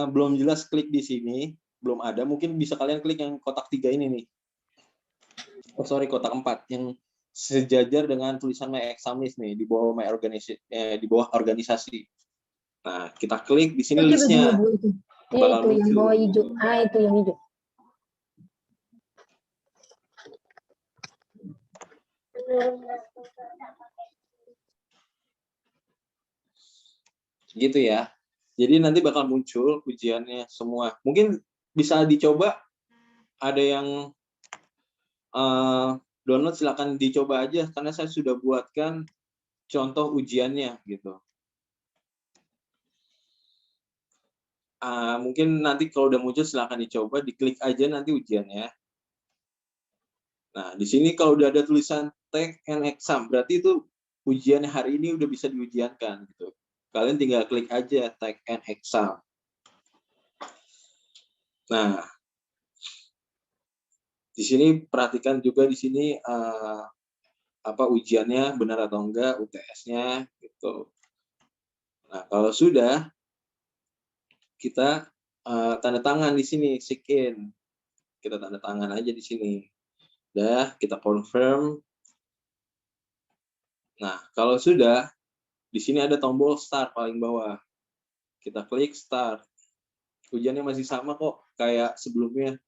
belum jelas, klik di sini, belum ada, mungkin bisa kalian klik yang kotak 3 ini nih. Kotak 4 yang sejajar dengan tulisan My Exam List nih di bawah di bawah organisasi. Nah, kita klik di sini listnya.
Iya, itu yang bawah hijau. Itu yang hijau.
Gitu ya. Jadi nanti bakal muncul ujiannya semua. Mungkin bisa dicoba, ada yang download silakan dicoba aja karena saya sudah buatkan contoh ujiannya gitu. Mungkin nanti kalau udah muncul silahkan dicoba, diklik aja nanti ujiannya. Nah, di sini kalau udah ada tulisan take and exam, berarti itu ujian hari ini udah bisa diujiankan gitu. Kalian tinggal klik aja take and exam. Nah, di sini perhatikan juga di sini ujiannya benar atau enggak, UTS-nya gitu. Nah, kalau sudah kita tanda tangan di sini, check in. Kita tanda tangan aja di sini. Udah, kita confirm. Nah, kalau sudah, di sini ada tombol start paling bawah. Kita klik start. Ujiannya masih sama kok, kayak sebelumnya.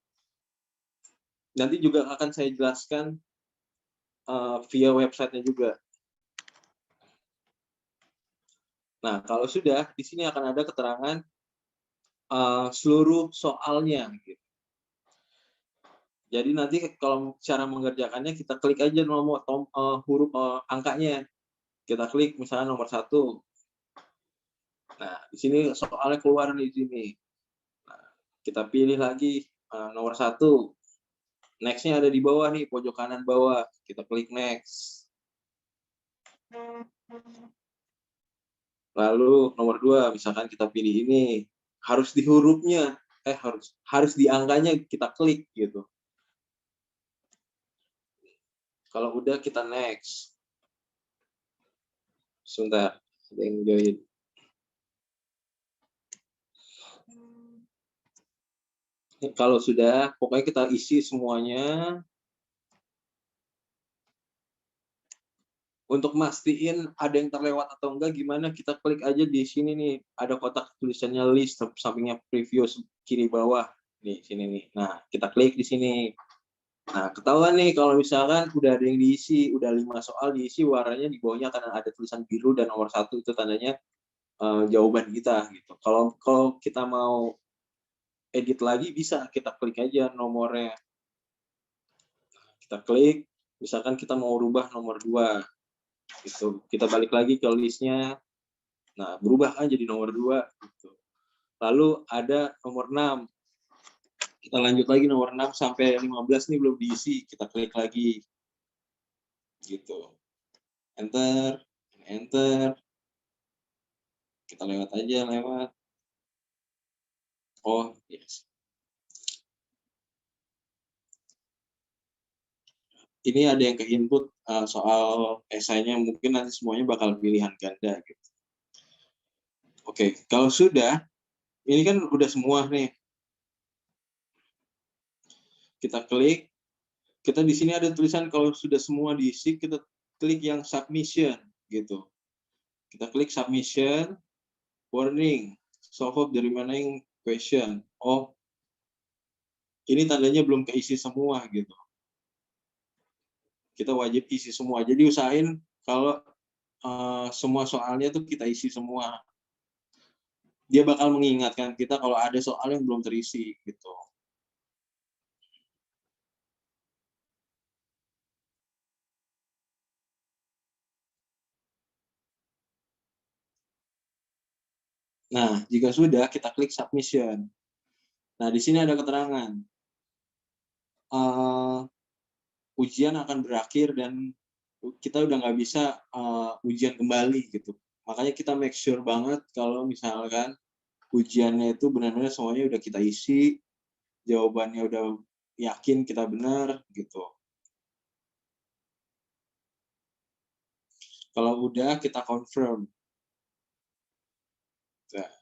Nanti juga akan saya jelaskan via websitenya juga. Nah, kalau sudah, di sini akan ada keterangan seluruh soalnya. Gitu. Jadi nanti kalau cara mengerjakannya, kita klik aja nomor huruf angkanya. Kita klik misalnya nomor 1. Nah, di sini soalnya keluar di sini. Nah, kita pilih lagi nomor 1. Next-nya ada di bawah nih, pojok kanan bawah. Kita klik next. Lalu nomor 2, misalkan kita pilih ini, harus di hurufnya, harus di angkanya kita klik gitu. Kalau udah kita next. Sebentar, ada yang join. Kalau sudah, pokoknya kita isi semuanya. Untuk mastiin ada yang terlewat atau enggak, gimana, kita klik aja di sini nih. Ada kotak tulisannya list, sampingnya preview kiri bawah. Nih, sini nih. Nah, kita klik di sini. Nah, ketahuan nih kalau misalkan udah ada yang diisi, udah 5 soal diisi, warnanya di bawahnya akan ada tulisan biru dan nomor 1 itu tandanya jawaban kita gitu. Kalau kita mau edit lagi bisa, kita klik aja nomornya. Kita klik, misalkan kita mau rubah nomor 2 gitu. Kita balik lagi ke listnya. Nah, berubah kan jadi nomor 2 gitu. Lalu ada nomor 6. Kita lanjut lagi nomor 6 sampai 15 nih belum diisi, kita klik lagi. Gitu. Enter, enter. Kita lewat aja, lewat. Oh, yes. Ini ada yang ke input soal esainya, mungkin nanti semuanya bakal pilihan ganda gitu. Oke, kalau sudah, ini kan udah semua nih. Kita klik, kita di sini ada tulisan kalau sudah semua diisi, kita klik yang submission gitu. Kita klik submission, warning, solve the remaining question. Oh, ini tandanya belum keisi semua gitu. Kita wajib isi semua. Jadi usahain kalau semua soalnya tuh kita isi semua. Dia bakal mengingatkan kita kalau ada soal yang belum terisi gitu. Nah, jika sudah, kita klik submission. Nah, di sini ada keterangan. Ujian akan berakhir dan kita udah nggak bisa ujian kembali gitu. Makanya kita make sure banget kalau misalkan ujiannya itu benar-benar semuanya udah kita isi, jawabannya udah yakin kita benar gitu. Kalau udah, kita confirm. Nah.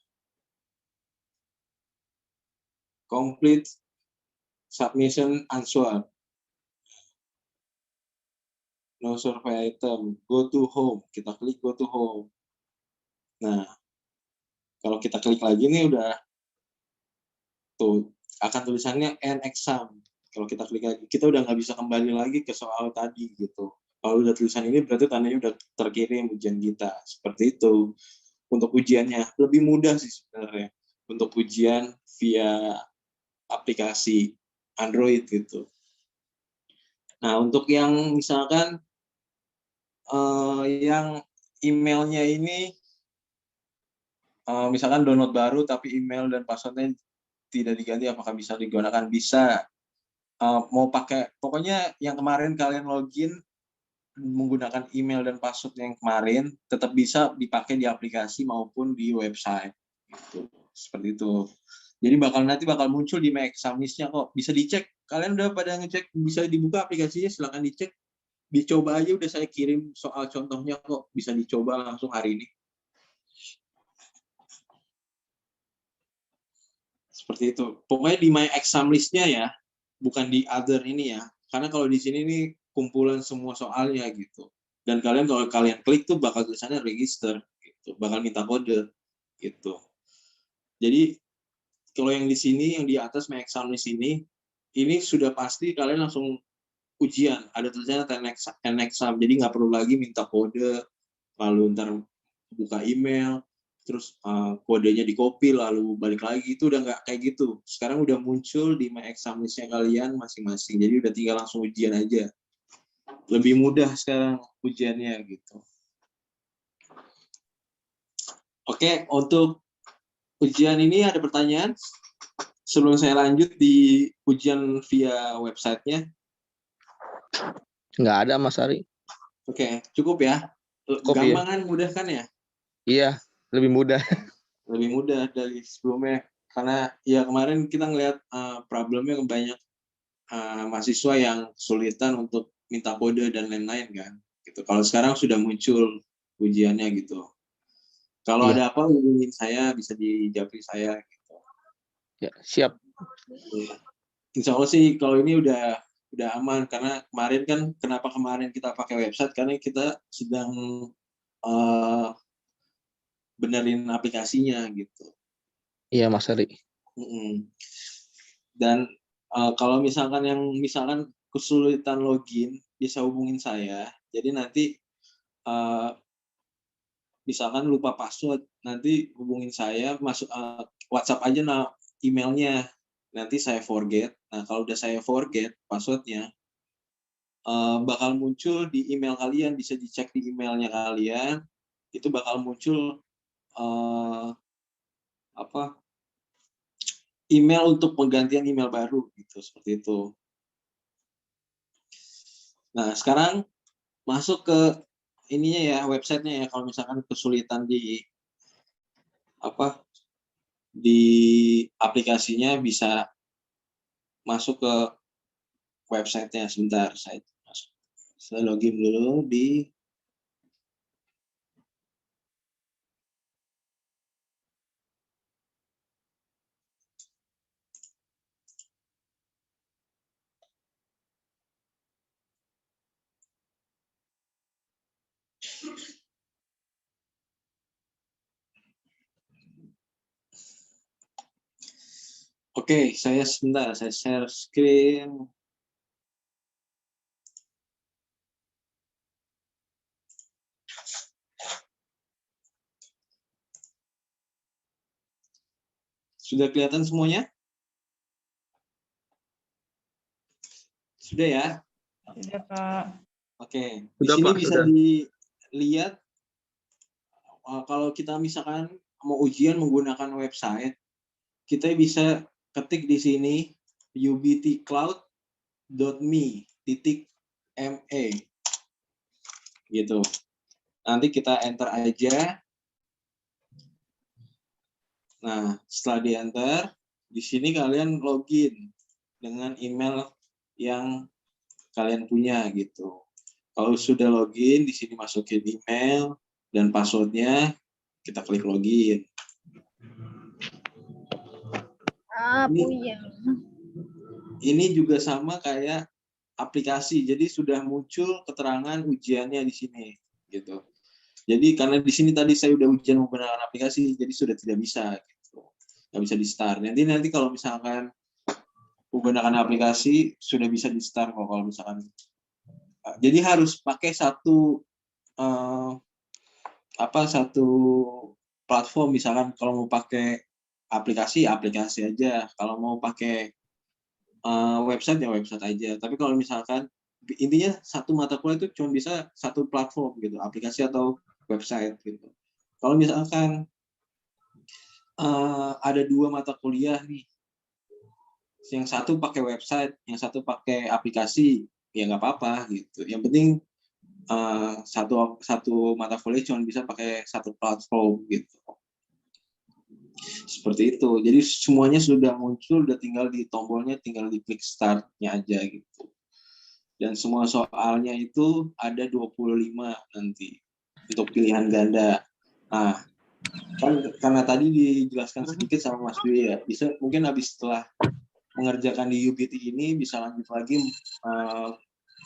Complete submission answer. No survey item. Go to home. Kita klik go to home. Nah, kalau kita klik lagi nih udah tuh akan tulisannya end exam. Kalau kita klik lagi, kita udah nggak bisa kembali lagi ke soal tadi gitu. Kalau udah tulisan ini berarti tandanya udah terkirim ujian kita. Seperti itu. Untuk ujiannya lebih mudah sih sebenarnya. Untuk ujian via aplikasi Android gitu. Nah, untuk yang misalkan yang emailnya ini misalkan download baru tapi email dan passwordnya tidak diganti, apakah bisa digunakan? Bisa. Mau pakai, pokoknya yang kemarin kalian login menggunakan email dan password yang kemarin tetap bisa dipakai di aplikasi maupun di website. Gitu. Seperti itu. Jadi nanti bakal muncul di My Exam List-nya kok. Bisa dicek. Kalian udah pada ngecek, bisa dibuka aplikasinya, silakan dicek. Dicoba aja, udah saya kirim soal contohnya kok. Bisa dicoba langsung hari ini. Seperti itu. Pokoknya di My Exam List-nya ya, bukan di other ini ya. Karena kalau di sini nih kumpulan semua soalnya gitu. Dan kalau kalian klik tuh bakal tulisannya register gitu, bakal minta kode gitu. Jadi kalau yang di sini, yang di atas My Exam List ini sudah pasti kalian langsung ujian. Ada tulisannya 10 exam, jadi nggak perlu lagi minta kode, lalu ntar buka email, terus kodenya di copy, lalu balik lagi. Itu udah nggak kayak gitu. Sekarang udah muncul di My Exam List-nya kalian masing-masing. Jadi udah tinggal langsung ujian aja. Lebih mudah sekarang ujiannya gitu. Oke, untuk ujian ini ada pertanyaan? Sebelum saya lanjut di ujian via website-nya.
Nggak ada, Mas Ari.
Oke, cukup ya?
Cukup,
gampang kan, mudah kan ya?
Iya, lebih mudah.
Lebih mudah dari sebelumnya. Karena ya kemarin kita ngelihat problemnya banyak mahasiswa yang kesulitan untuk minta kode dan lain-lain kan. Gitu. Kalau sekarang sudah muncul ujiannya gitu. Kalau ada apa hubungin saya, bisa di japri saya gitu.
Ya, siap.
Insya Allah sih kalau ini udah aman, karena kemarin kan, kenapa kemarin kita pakai website, karena kita sedang benerin aplikasinya gitu.
Iya, Mas Ari.
Dan kalau misalkan kesulitan login, bisa hubungin saya. Jadi nanti misalkan lupa password, nanti hubungin saya, masuk WhatsApp aja emailnya. Nanti saya forget. Nah, kalau udah saya forget passwordnya, bakal muncul di email kalian, bisa dicek di emailnya kalian, itu bakal muncul email untuk penggantian email baru gitu, seperti itu. Nah, sekarang masuk ke ininya ya, websitenya ya. Kalau misalkan kesulitan di aplikasinya, bisa masuk ke websitenya. Sebentar, saya login dulu di Oke, saya share screen. Sudah kelihatan semuanya? Sudah ya?
Sudah, Kak.
Oke, di
Sudah,
sini
Pak,
bisa
sudah.
dilihat kalau kita misalkan mau ujian menggunakan website, kita bisa ketik di sini ubtcloud.me gitu. Nanti kita enter aja. Nah, setelah di enter, di sini kalian login dengan email yang kalian punya gitu. Kalau sudah login, di sini masukin email dan passwordnya, kita klik login. Ini juga sama kayak aplikasi, jadi sudah muncul keterangan ujiannya di sini, gitu. Jadi karena di sini tadi saya udah ujian menggunakan aplikasi, jadi sudah tidak bisa, gitu. Nggak bisa di start. Nanti kalau misalkan menggunakan aplikasi sudah bisa di start kalau misalkan. Jadi harus pakai satu platform. Misalkan kalau mau pakai aplikasi aja. Kalau mau pakai website ya website aja. Tapi kalau misalkan intinya satu mata kuliah itu cuma bisa satu platform gitu, aplikasi atau website gitu. Kalau misalkan ada 2 mata kuliah nih. Yang satu pakai website, yang satu pakai aplikasi, ya nggak apa-apa gitu. Yang penting satu mata kuliah cuma bisa pakai satu platform gitu. Seperti itu. Jadi semuanya sudah muncul, udah tinggal di tombolnya, tinggal di klik start-nya aja gitu. Dan semua soalnya itu ada 25 nanti untuk pilihan ganda. Nah, kan karena tadi dijelaskan sedikit sama Mas Dwi ya, bisa mungkin habis setelah mengerjakan di UBT ini bisa lanjut lagi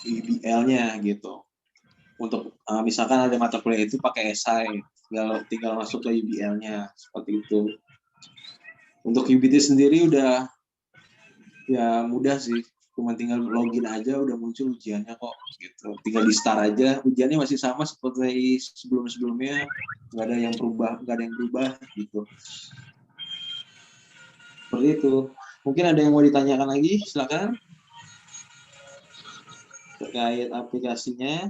UBL-nya gitu. Untuk misalkan ada mata kuliah itu pakai esai, tinggal masuk ke UBL-nya seperti itu. Untuk UBT sendiri udah ya mudah sih, cuma tinggal login aja udah muncul ujiannya kok gitu. Tinggal di start aja, ujiannya masih sama seperti sebelum-sebelumnya, nggak ada yang berubah gitu. Seperti itu. Mungkin ada yang mau ditanyakan lagi, silakan. Terkait aplikasinya.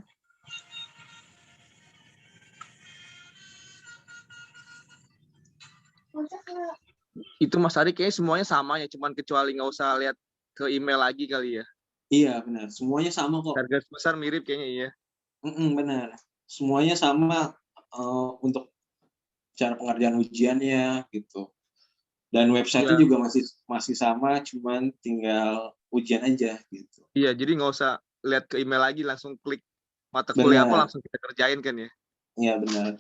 Itu Mas Ari kayaknya semuanya sama ya, cuman kecuali nggak usah lihat ke email lagi kali ya.
Iya benar, semuanya sama kok.
Harga besar mirip kayaknya iya.
Benar, semuanya sama untuk cara pengerjaan ujiannya gitu. Dan website-nya juga masih sama, cuman tinggal ujian aja gitu.
Iya, jadi nggak usah lihat ke email lagi, langsung klik mata kuliah apa langsung kita kerjain kan ya.
Iya benar.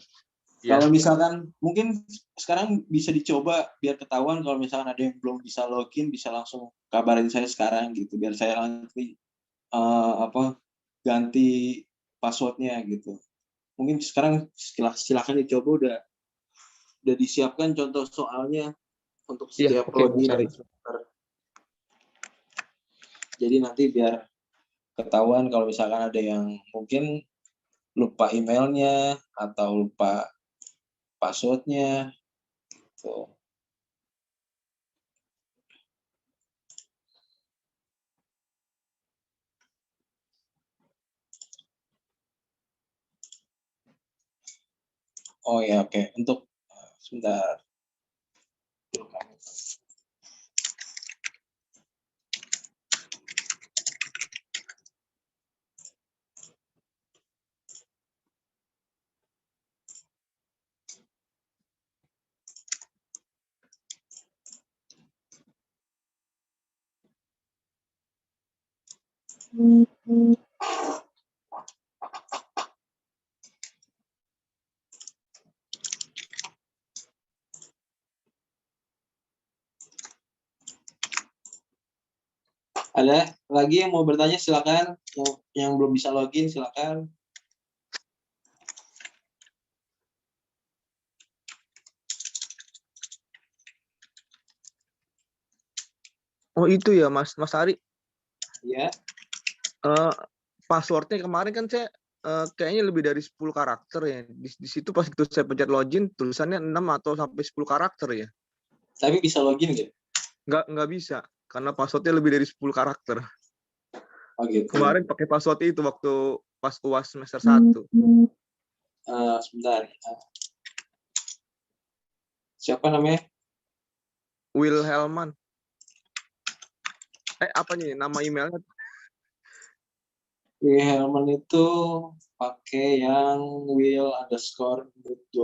Ya.
Kalau misalkan mungkin sekarang bisa dicoba biar ketahuan kalau misalkan ada yang belum bisa login, bisa langsung kabarin saya sekarang gitu biar saya nanti ganti passwordnya gitu. Mungkin sekarang silakan dicoba, udah disiapkan contoh soalnya untuk setiap login dan semester. Jadi nanti biar ketahuan kalau misalkan ada yang mungkin lupa emailnya atau lupa passwordnya gitu. Oh ya, oke. Untuk sebentar. Ada lagi yang mau bertanya silakan. Yang belum bisa login silakan.
Oh itu ya Mas Ari.
Ya.
Passwordnya kemarin kan saya kayaknya lebih dari 10 karakter ya. Di situ pas itu saya pencet login tulisannya 6 atau sampai 10 karakter ya.
Tapi bisa login nggak?
Nggak bisa karena passwordnya lebih dari 10 karakter.
Oh gitu.
Kemarin pakai password itu waktu pas UAS semester 1.
Sebentar. Siapa namanya?
Will Helman. Apa nih nama emailnya?
Will Helman itu pakai yang will_282.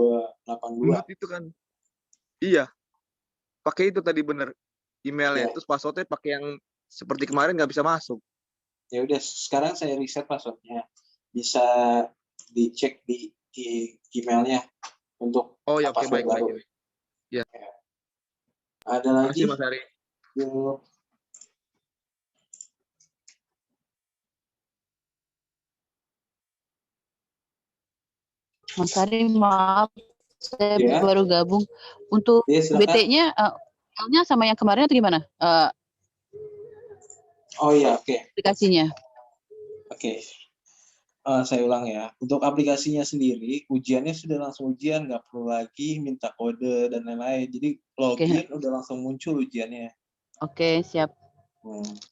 Itu kan. Iya. Pakai itu tadi bener emailnya. Terus passwordnya pakai yang seperti kemarin nggak bisa masuk.
Ya udah, sekarang saya reset passwordnya. Bisa dicek di emailnya untuk
password baru. Ya.
Ada lagi?
Terima kasih Mas Ari.
Yuk.
Mas Ari, maaf, saya baru gabung. Untuk BT-nya, nya sama yang kemarin atau gimana?
Oh iya, oke.
Aplikasinya.
Oke. Saya ulang ya. Untuk aplikasinya sendiri, ujiannya sudah langsung ujian, nggak perlu lagi minta kode dan lain-lain. Jadi login udah langsung muncul ujiannya.
Oke, siap.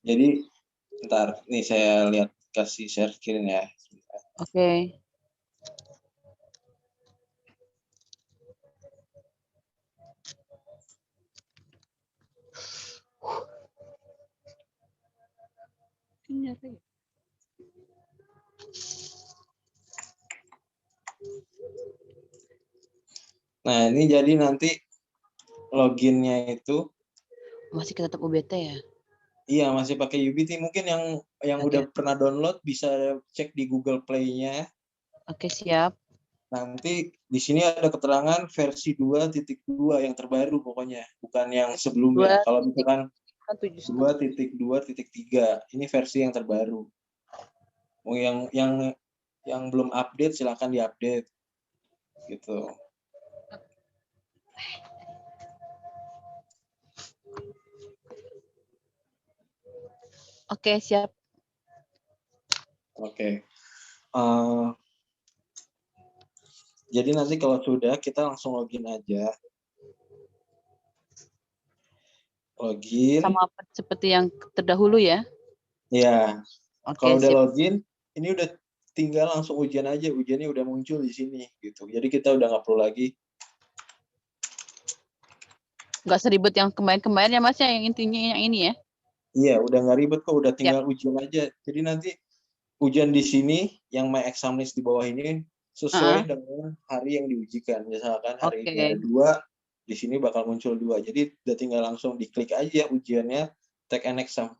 Jadi, bentar. Nih saya lihat, kasih share screen ya.
Oke.
Nah, ini jadi nanti loginnya itu
Masih tetap UBT ya?
iya masih pakai UBT. Mungkin yang
Oke.
udah pernah download bisa cek di Google Play-nya.
Oke, siap.
Nanti di sini ada keterangan versi 2.2 yang terbaru pokoknya, bukan yang sebelumnya. Kalau misalkan 2.2.3 ini versi yang terbaru. Oh, yang belum update silakan diupdate gitu.
Oke, siap.
Oke. Jadi nanti kalau sudah kita langsung login aja. Login.
Sama seperti yang terdahulu ya?
Ya.
Oke,
Kalau udah
sip.
login, ini udah tinggal langsung ujian aja. Ujiannya udah muncul di sini gitu. Jadi kita udah nggak perlu lagi.
Nggak seribet yang kemarin-kemarin ya Mas ya, yang intinya yang ini ya?
Iya, udah nggak ribet kok. Udah tinggal ujian aja. Jadi nanti ujian di sini yang my exam list di bawah ini sesuai dengan hari yang diujikan. Misalkan hari ini ada 2, di sini bakal muncul 2. Jadi udah tinggal langsung diklik aja ujiannya, take an exam.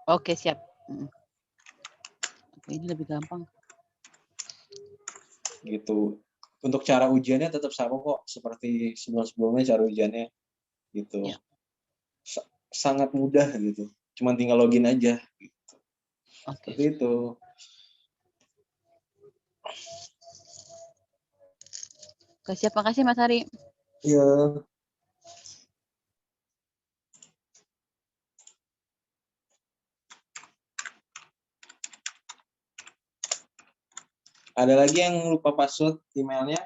Oke, siap. Ini lebih gampang.
Gitu. Untuk cara ujiannya tetap sama kok seperti sebelum-sebelumnya cara ujiannya gitu.
Ya.
Sangat mudah gitu. Cuma tinggal login aja gitu.
Oke.
Seperti itu.
Oke, siap. Makasih Mas Hari.
Iya. Ada lagi yang lupa password emailnya?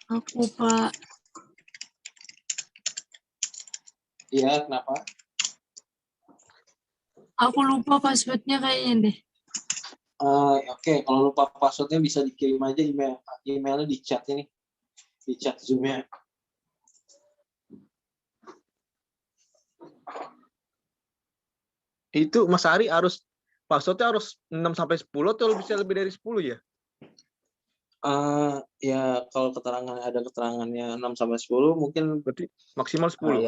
Aku, Pak.
Iya, kenapa?
Aku lupa passwordnya kayaknya deh.
Oke, kalau lupa passwordnya bisa dikirim aja emailnya di chat ini, di chat Zoom-nya.
Itu Mas Ari passwordnya harus 6 sampai 10 atau bisa lebih dari 10 ya?
Ya kalau ada keterangannya 6 sampai 10 mungkin
berarti maksimal 10.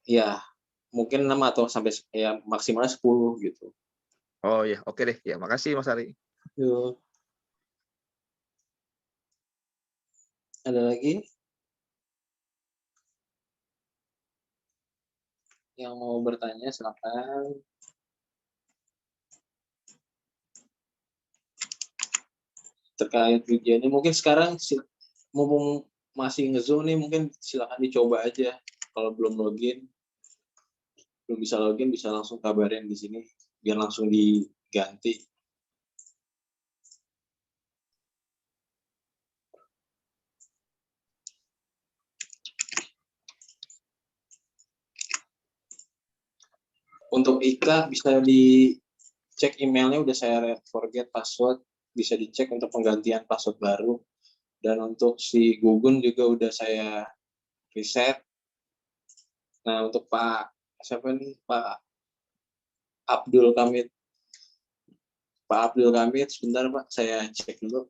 Ya mungkin 6 atau sampai ya maksimalnya 10 gitu.
Oh ya, oke deh. Ya, makasih Mas Ari.
Yuk. Ada lagi yang mau bertanya, silakan. Terkait ujiannya mungkin sekarang mumpung masih nge-Zoom nih, mungkin silakan dicoba aja. Kalau belum bisa login bisa langsung kabarin di sini biar langsung diganti. Untuk Ika bisa dicek emailnya, udah saya forget password, bisa dicek untuk penggantian password baru. Dan untuk si Gugun juga udah saya reset. Nah untuk Pak Abdul Kamid, sebentar Pak, saya cek dulu.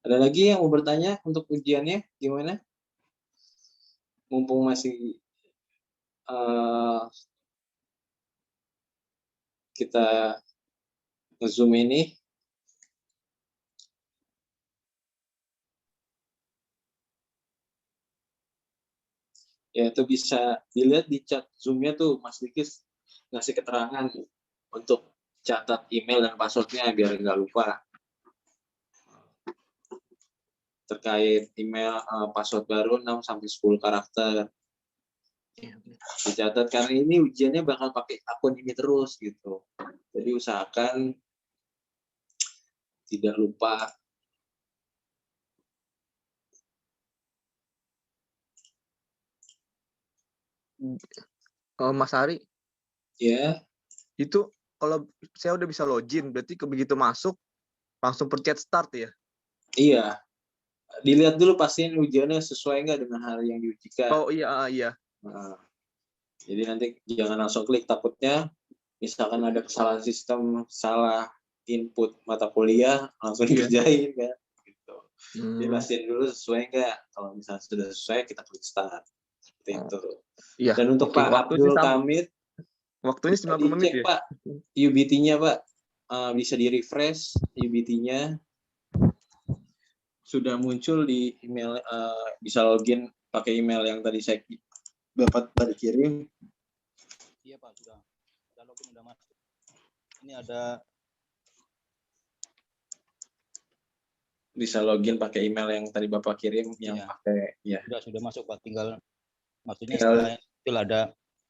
Ada lagi yang mau bertanya untuk ujiannya gimana? Mumpung masih kita nge-Zoom ini. Ya itu bisa dilihat di chat Zoom-nya tuh Mas Dikis ngasih keterangan untuk catat email dan passwordnya biar nggak lupa. Terkait email password baru 6 sampai 10 karakter. Dicatat karena ini ujiannya bakal pakai akun ini terus gitu. Jadi usahakan tidak lupa.
Mas Ari,
Ya,
itu kalau saya udah bisa login, berarti begitu masuk langsung pencet start ya?
iya. Dilihat dulu pastiin ujiannya sesuai nggak dengan hari yang diujikan.
Oh iya, iya.
Nah, jadi nanti jangan langsung klik, takutnya misalkan ada kesalahan sistem, salah input mata kuliah, langsung dikerjain kan. Gitu. Jadi pastiin dulu sesuai nggak. Kalau misalnya sudah sesuai, kita klik start. Seperti itu.
Iya.
Dan untuk Pak Abdul Kamid,
waktunya 90 menit ya?
Pak, UBT-nya Pak, bisa di-refresh UBT-nya. Sudah muncul di email, bisa login pakai email yang tadi saya Bapak tadi kirim.
Iya Pak, sudah login, sudah masuk. Ini ada
Bisa login pakai email yang tadi Bapak kirim, yang pakai ya.
Sudah masuk Pak, tinggal maksudnya setelah itu ada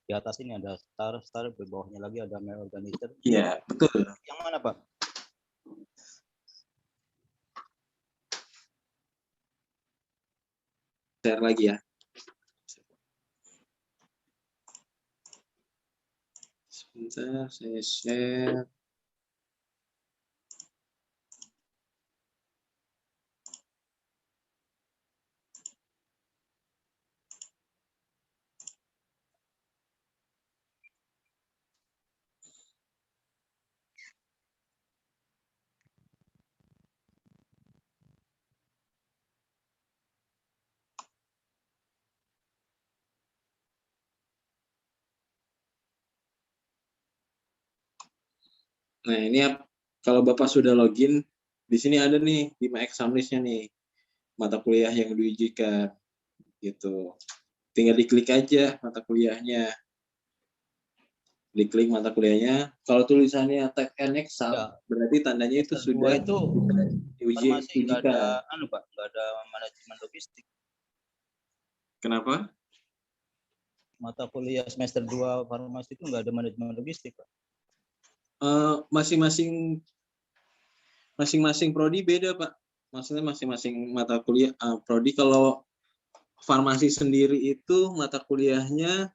di atas ini ada star di bawahnya lagi ada mail organizer.
Iya, betul.
Yang mana Pak?
Share lagi ya. Sebentar, saya share. Nah, ini kalau Bapak sudah login, di sini ada nih 5 exam list-nya nih. Mata kuliah yang diujikan gitu. Tinggal diklik aja mata kuliahnya. Diklik mata kuliahnya. Kalau tulisannya tag and exam, berarti tandanya itu sudah diujikan.
Nggak ada Pak, nggak ada manajemen logistik.
Kenapa?
Mata kuliah semester 2 farmasi itu nggak ada manajemen logistik Pak.
Masing-masing prodi beda Pak. Maksudnya masing-masing mata kuliah prodi. Kalau farmasi sendiri itu mata kuliahnya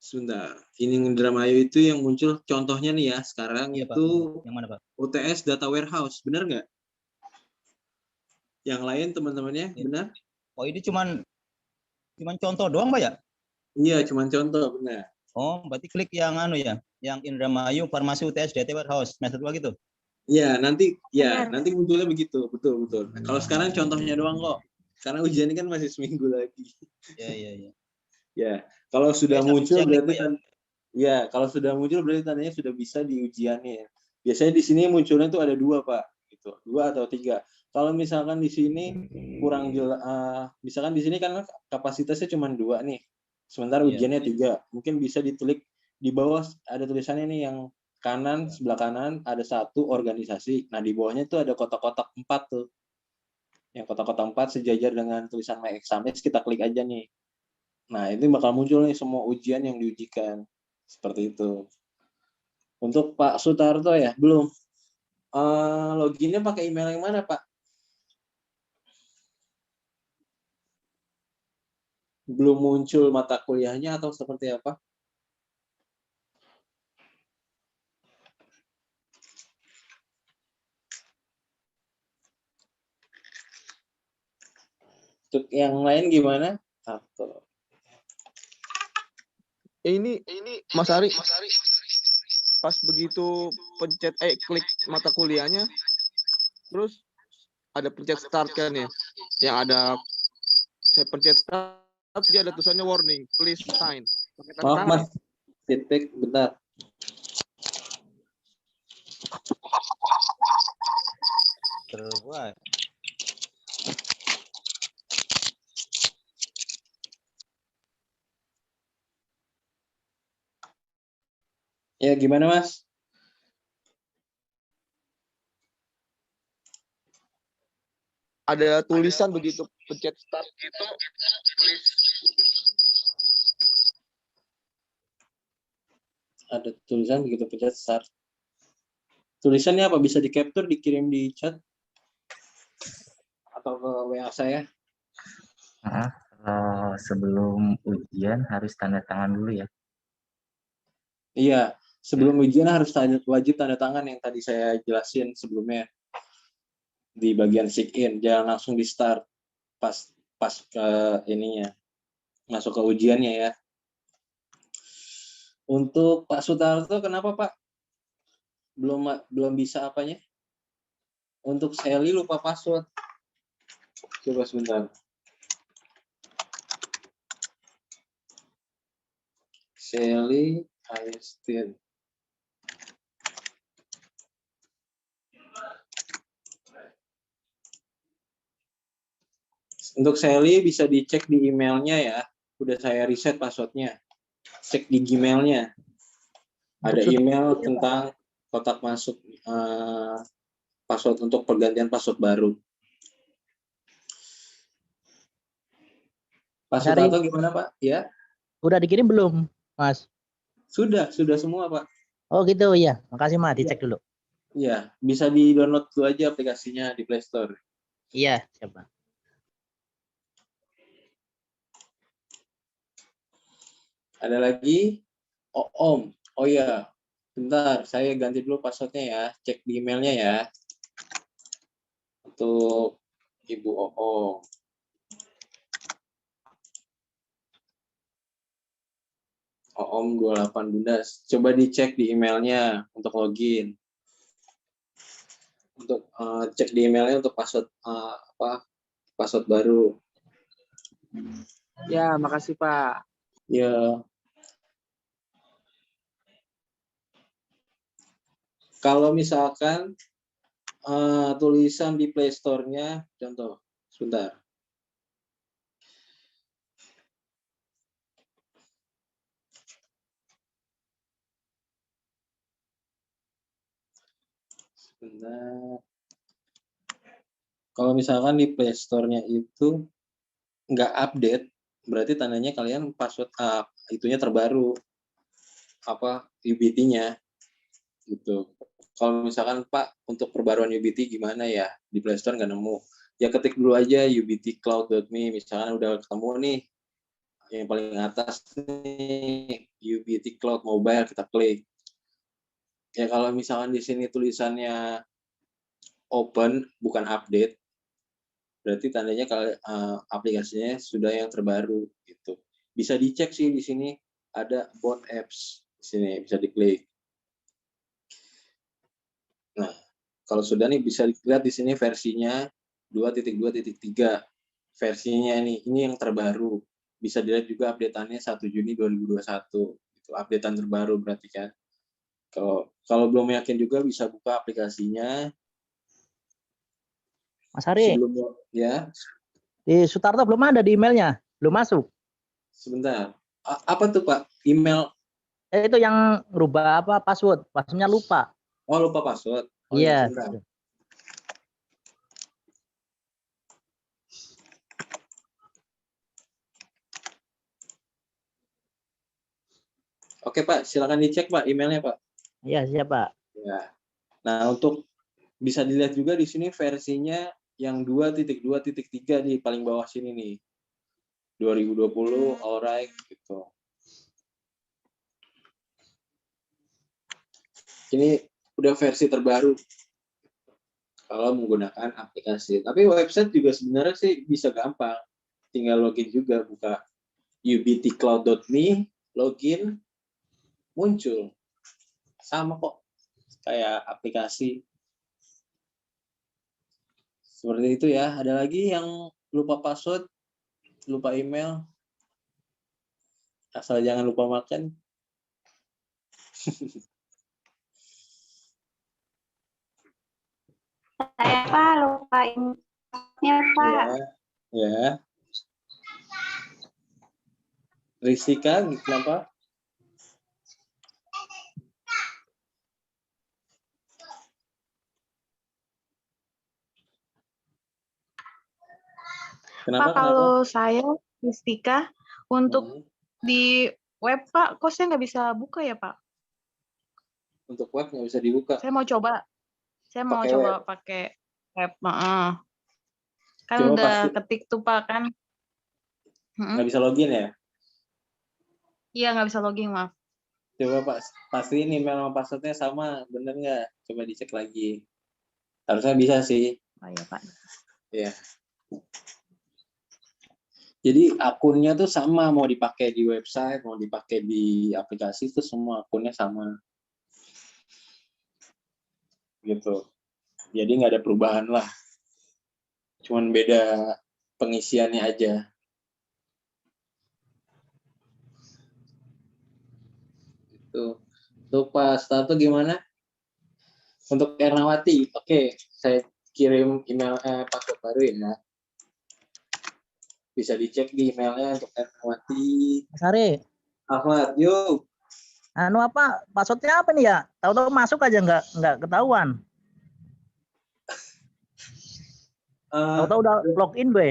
sebentar. Ini Indramayu itu yang muncul contohnya nih ya sekarang
iya,
itu
Pak. Yang mana Pak?
UTS Data Warehouse, benar nggak? Yang lain teman-temannya benar?
Oh ini cuman contoh doang Pak ya?
Iya, cuman contoh, benar.
Oh, berarti klik yang yang Indramayu Farmasi UTS Data Warehouse semester 2 gitu.
Iya, nanti munculnya begitu, betul. Kalau sekarang contohnya doang kok. Karena ujian ini kan masih seminggu lagi.
Iya.
Ya, kalau sudah muncul berarti kalau sudah muncul berarti tandanya sudah bisa di ujiannya. Biasanya di sini munculnya tuh ada 2 Pak, gitu. 2 atau 3. Kalau misalkan di sini kurang jelas, misalkan di sini kan kapasitasnya cuma 2 nih. Sementara ujiannya 3. Mungkin bisa ditulis di bawah ada tulisannya nih yang kanan, sebelah kanan ada 1 organisasi. Nah, di bawahnya tuh ada kotak-kotak 4 tuh. Yang kotak-kotak 4 sejajar dengan tulisan My Examines, kita klik aja nih. Nah, ini bakal muncul nih semua ujian yang diujikan. Seperti itu. Untuk Pak Sutarto ya, belum. Loginnya pakai email yang mana, Pak? Belum muncul mata kuliahnya atau seperti apa? Untuk yang lain gimana? Atau
Ini Mas Ari, pas begitu pencet klik mata kuliahnya, terus ada pencet start kan ya, yang ada saya pencet start, dia ada tulisannya warning, please sign.
Maaf Mas, feedback bentar.
Terbuat.
Ya, gimana Mas?
Ada tulisan begitu pencet start gitu.
Ada tulisan begitu pencet start. Tulisannya apa? Bisa di-capture, dikirim di chat? Atau ke WA saya?
Maaf, kalau sebelum ujian harus tanda tangan dulu ya.
Iya, sebelum ujian harus wajib tanda tangan yang tadi saya jelasin sebelumnya di bagian check-in. Jangan langsung di start pas ke ininya, masuk ke ujiannya ya. Untuk Pak Sutarto, kenapa Pak? Belum bisa apanya? Untuk Sally lupa password. Coba sebentar. Sally Aistin. Untuk Sally bisa dicek di emailnya ya. Udah saya reset passwordnya. Cek di Gmailnya. Ada email tentang kotak masuk password untuk pergantian password baru. Pak Sutarto gimana Pak? Ya?
Udah dikirim belum, Mas?
Sudah semua Pak.
Oh gitu ya. Makasih Mas, dicek dulu.
Iya, bisa di-download dulu aja aplikasinya di Play Store.
Iya, siapa?
Ada lagi? Oh, Om. Oh iya, bentar. Saya ganti dulu passwordnya ya. Cek di emailnya ya. Untuk Ibu Om. Om 28 Bundas. Coba dicek di emailnya untuk login. Untuk cek di emailnya untuk password password baru.
Ya, makasih Pak.
Ya. Kalau misalkan tulisan di Play Store-nya, contoh, sebentar. Sebentar. Kalau misalkan di Play Store-nya itu nggak update, berarti tandanya kalian password itunya terbaru, UBT-nya gitu. Kalau misalkan Pak untuk perbaruan UBT gimana ya, di Play Store nggak nemu, ya ketik dulu aja ubtcloud.me, misalkan udah ketemu nih yang paling atas nih UBT Cloud Mobile, kita klik. Ya kalau misalkan di sini tulisannya open bukan update, berarti tandanya kalau aplikasinya sudah yang terbaru gitu. Bisa dicek sih di sini ada both apps di sini, bisa diklik. Nah, kalau sudah nih bisa dilihat di sini versinya 2.2.3 versinya ini yang terbaru. Bisa dilihat juga update-annya 1 Juni 2021. Itu update-an terbaru berarti kan. Kalau belum yakin juga bisa buka aplikasinya.
Mas Hari,
sebelumnya ya.
di Sutarto belum ada di emailnya, belum masuk.
Sebentar. Apa tuh Pak? Email?
Itu yang rubah passwordnya lupa.
Oh, lupa password. Oh
iya.
Ya, Oke Pak, silakan dicek Pak emailnya Pak.
Iya, siap Pak.
Ya. Nah, untuk bisa dilihat juga di sini versinya yang 2.2.3 di paling bawah sini nih. 2020 alright gitu. Ini udah versi terbaru kalau menggunakan aplikasi. Tapi website juga sebenarnya sih bisa gampang. Tinggal login juga, buka ubtcloud.me, login, muncul. Sama kok, kayak aplikasi. Seperti itu ya. Ada lagi yang lupa password, lupa email, asal jangan lupa makan.
Saya Pak lupa emailnya Pak.
Ya. Risika, kenapa? Kenapa?
kalau saya Mustika untuk di web Pak, kok saya nggak bisa buka ya Pak?
Untuk web nggak bisa dibuka.
Saya mau coba
Pakai web.
pakai web. Kan
Coba
udah
pasti
ketik tuh Pak kan.
nggak bisa login ya.
Iya nggak bisa login maaf.
Coba Pak, pastiin email sama passwordnya sama, bener nggak? Coba dicek lagi. Harusnya bisa sih.
Oh iya Pak.
Iya. Jadi akunnya tuh sama, mau dipakai di website, mau dipakai di aplikasi itu semua akunnya sama. Gitu. Jadi nggak ada perubahan lah. Cuman beda pengisiannya aja. Itu. Tuh Pak Stato gimana? Untuk Ernawati, oke, saya kirim email password baru ya. Bisa dicek di emailnya untuk Ernawati.
Mas Ari,
Ahmad, yuk.
anu apa? Passwordnya apa nih ya? Tahu-tahu masuk aja nggak ketahuan. Tahu-tahu udah login gue.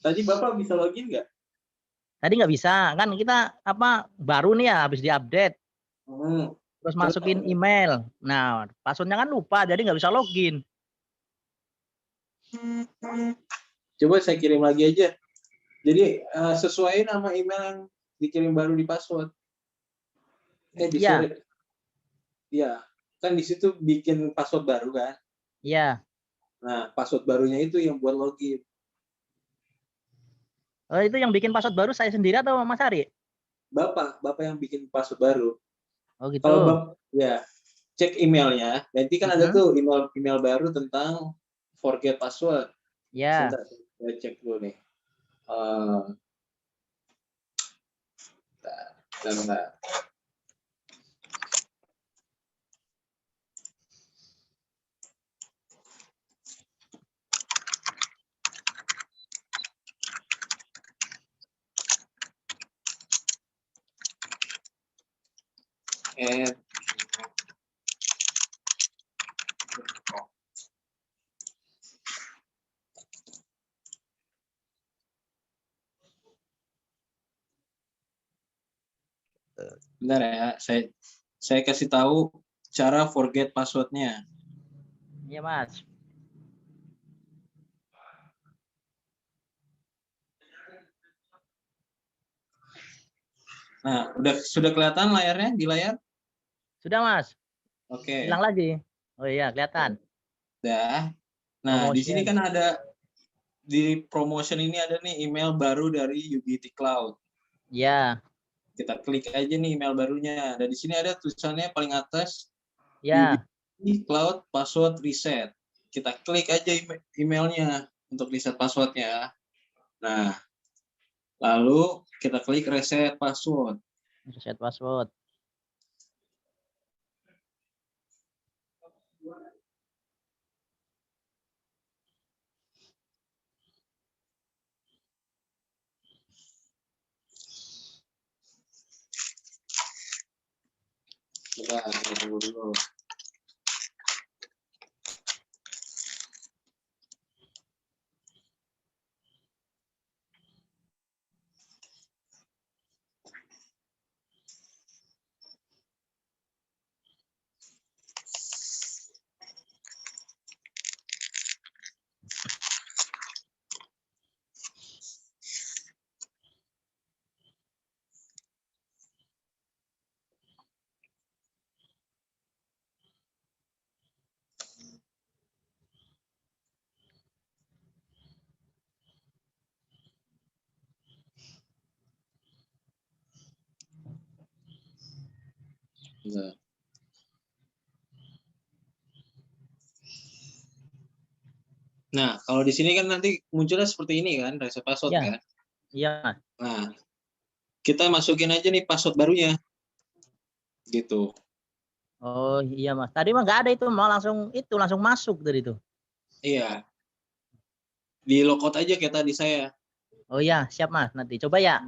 Tadi Bapak bisa login nggak?
Tadi nggak bisa, kan kita apa baru nih ya, habis diupdate. Terus masukin email. Nah, passwordnya kan lupa, jadi nggak bisa login.
Coba saya kirim lagi aja. Jadi sesuaiin nama email yang dikirim baru di password.
Iya.
Iya, kan di situ bikin password baru kan?
Iya.
Nah, password barunya itu yang buat login.
Oh, itu yang bikin password baru saya sendiri atau Mas Ari?
Bapak yang bikin password baru.
Oh gitu.
Kalau Bapak, ya cek emailnya. Nanti kan ada tuh email baru tentang forget password.
Ya.
Sebentar, saya cek dulu nih. Bentar. Bentar ya, saya kasih tahu cara forget passwordnya.
Iya Mas.
Nah, sudah kelihatan layarnya di layar?
Sudah Mas.
Oke.
Hilang lagi. Oh iya, kelihatan.
Udah. Nah, di sini kan ada di promotion ini ada nih email baru dari UBT Cloud.
Iya.
Kita klik aja nih email barunya. Dan di sini ada tulisannya paling atas.
Ya.
UBT Cloud password reset. Kita klik aja emailnya untuk reset passwordnya. Nah, lalu kita klik reset password.
Reset password.
Coba tunggu dulu. Nah, kalau di sini kan nanti munculnya seperti ini kan, reset password
ya.
kan?
Iya.
Nah, kita masukin aja nih password barunya. Gitu.
Oh iya Mas. Tadi mah nggak ada itu, mau langsung masuk dari itu.
Iya. Di logout aja kayak tadi saya.
Oh iya, siap Mas. Nanti coba ya.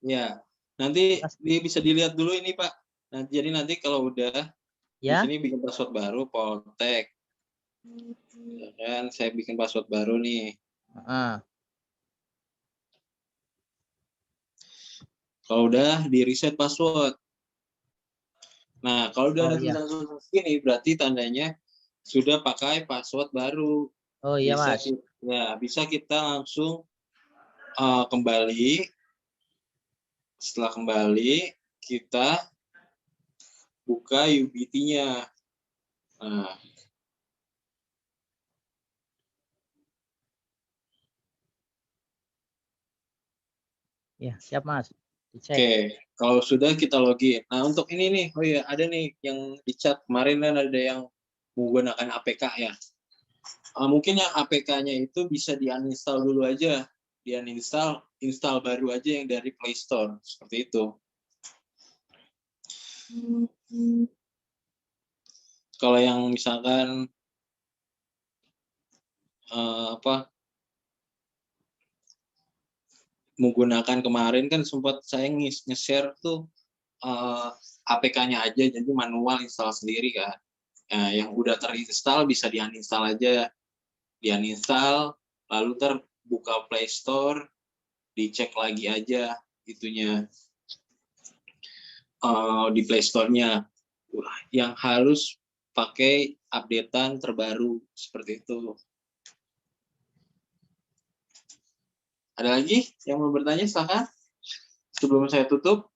Iya. Nanti bisa dilihat dulu ini Pak. Nah, jadi nanti kalau udah di sini bikin password baru, Poltek. Ya kan, saya bikin password baru nih. Kalau udah di reset password. Nah, kalau udah ada tulisan segini berarti tandanya sudah pakai password baru.
Oh iya Mas.
Bisa kita langsung kembali. Setelah kembali kita buka UBT-nya. Nah,
ya siap Mas.
Oke, kalau sudah kita login. Nah, untuk ini nih, oh iya, ada nih yang di chat kemarin kan ada yang menggunakan APK ya. Mungkin yang APK-nya itu bisa di-uninstall dulu aja. Di-uninstall, install baru aja yang dari Play Store. Seperti itu. Kalau yang misalkan menggunakan kemarin kan sempat saya nge-share tuh APK-nya aja, jadi manual install sendiri kan. Yang udah terinstall bisa di-uninstall aja. Di-uninstall, lalu terbuka Play Store, dicek lagi aja itunya di Play Store-nya. Yang harus pakai updatean terbaru, seperti itu. Ada lagi yang mau bertanya, silakan. Sebelum saya tutup.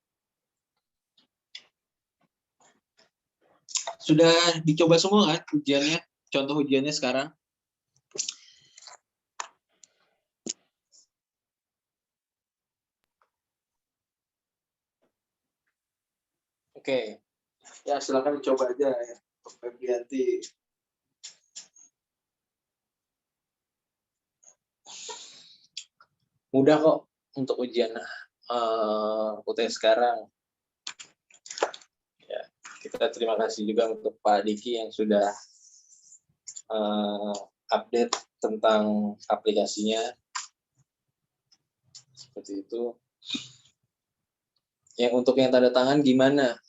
Sudah dicoba semua kan ujiannya? Contoh ujiannya sekarang. Oke. Ya, silakan dicoba aja ya. Febrianti. Mudah kok untuk ujian UTS sekarang. Ya, kita terima kasih juga untuk Pak Diki yang sudah update tentang aplikasinya. Seperti itu. Yang untuk yang tanda tangan gimana?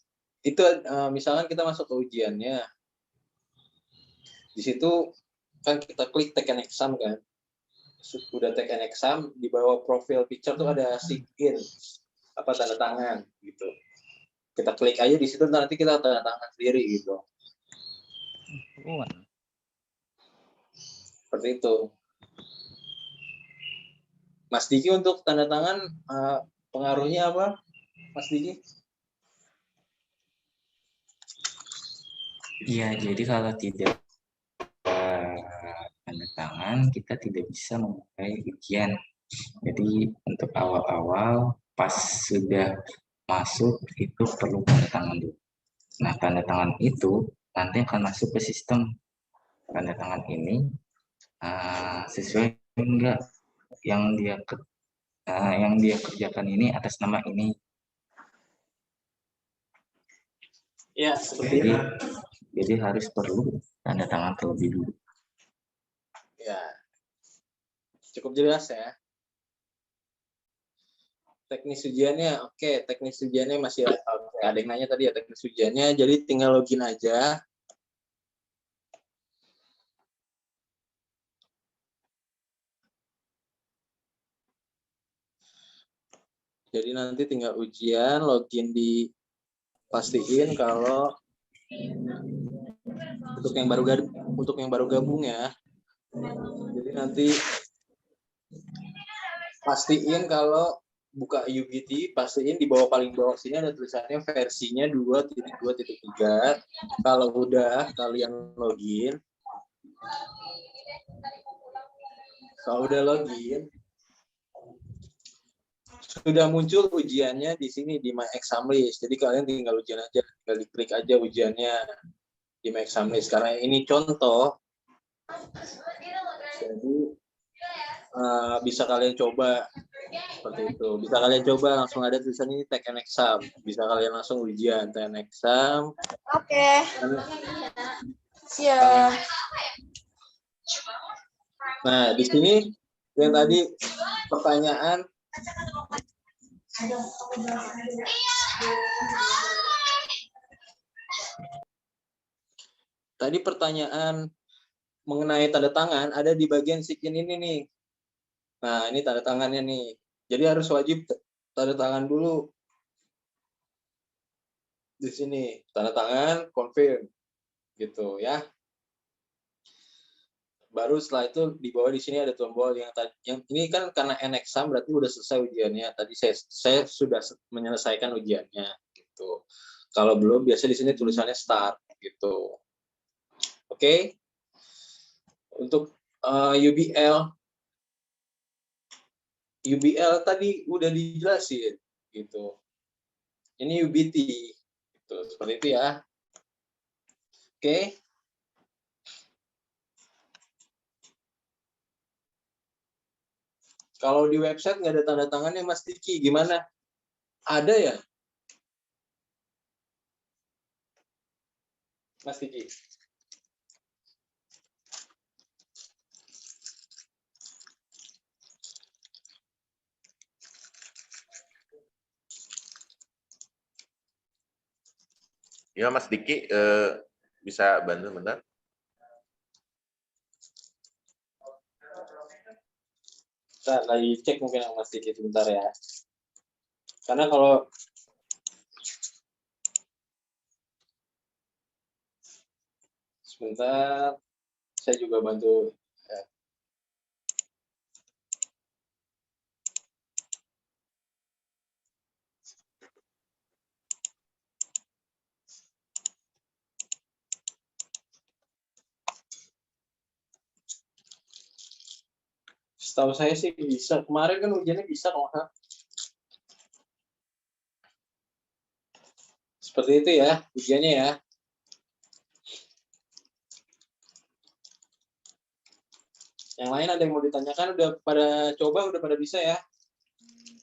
Itu misalkan kita masuk ke ujiannya. Di situ kan kita klik take an exam kan. Udah take an exam, di bawah profile picture tuh ada sign in, tanda tangan gitu. Kita klik aja di situ, nanti kita tanda tangan sendiri gitu. Seperti itu. Mas Diki untuk tanda tangan pengaruhnya apa, Mas Diki?
Iya, jadi kalau tidak tanda tangan, kita tidak bisa memulai ujian. Jadi untuk awal-awal pas sudah masuk itu perlu tanda tangan dulu. Nah, tanda tangan itu nanti akan masuk ke sistem. Tanda tangan ini sesuai enggak yang dia kerjakan ini atas nama ini.
Ya, seperti itu.
Jadi harus perlu tanda tangan terlebih dulu.
Ya, cukup jelas ya. Teknis ujiannya, oke. Teknis ujiannya masih ada yang nanya tadi ya teknis ujiannya. Jadi tinggal login aja. Jadi nanti tinggal ujian, login pastiin kalau untuk yang baru gabung ya. Jadi nanti pastiin kalau buka UBT, pastiin di bawah paling bawah sini ada tulisannya versinya 2.2.3. Kalau udah kalian login, sudah muncul ujiannya di sini di My Exam List. Jadi kalian tinggal ujian aja, tinggal diklik aja ujiannya di My Exam List. Karena ini contoh, jadi bisa kalian coba seperti itu. Bisa kalian coba langsung ada tulisan ini take an exam. Bisa kalian langsung ujian take an exam.
Oke. Siap.
Nah, di sini yang tadi pertanyaan mengenai tanda tangan ada di bagian sign ini nih. Nah, ini tanda tangannya nih. Jadi harus wajib tanda tangan dulu di sini tanda tangan, confirm, gitu ya. Baru setelah itu di bawah di sini ada tombol yang ini kan karena N-exam berarti udah selesai ujiannya. Tadi saya sudah menyelesaikan ujiannya, gitu. Kalau belum, biasa di sini tulisannya start, gitu. Oke. Untuk UBL tadi udah dijelasin, gitu. Ini UBT, gitu. Seperti itu ya. Oke. Kalau di website nggak ada tanda tangannya, Mas Diki, gimana? Ada ya? Mas Diki?
Ya Mas Diki bisa bantu bentar.
Nah, lagi cek mungkin Mas Diki sebentar ya. Karena kalau sebentar saya juga bantu ya. Setahu saya sih bisa. Kemarin kan ujiannya bisa kok. Seperti itu ya ujiannya ya. Yang lain ada yang mau ditanyakan? Udah pada coba, udah pada bisa ya?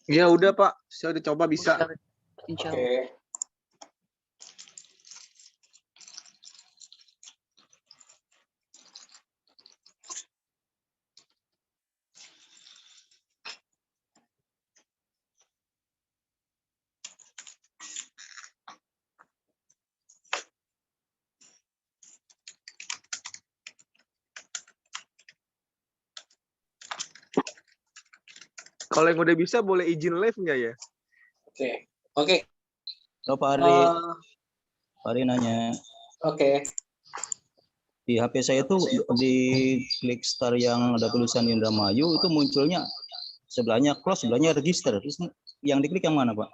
Iya udah Pak, saya udah coba bisa.
Oke.
Kalau yang udah bisa boleh izin live nggak ya?
Oke. Oke.
So, Pak Ari. Pak Ari nanya.
Oke.
Di HP saya itu di klik start yang ada tulisan Indramayu itu munculnya sebelahnya close, sebelahnya register. Terus yang diklik yang mana, Pak?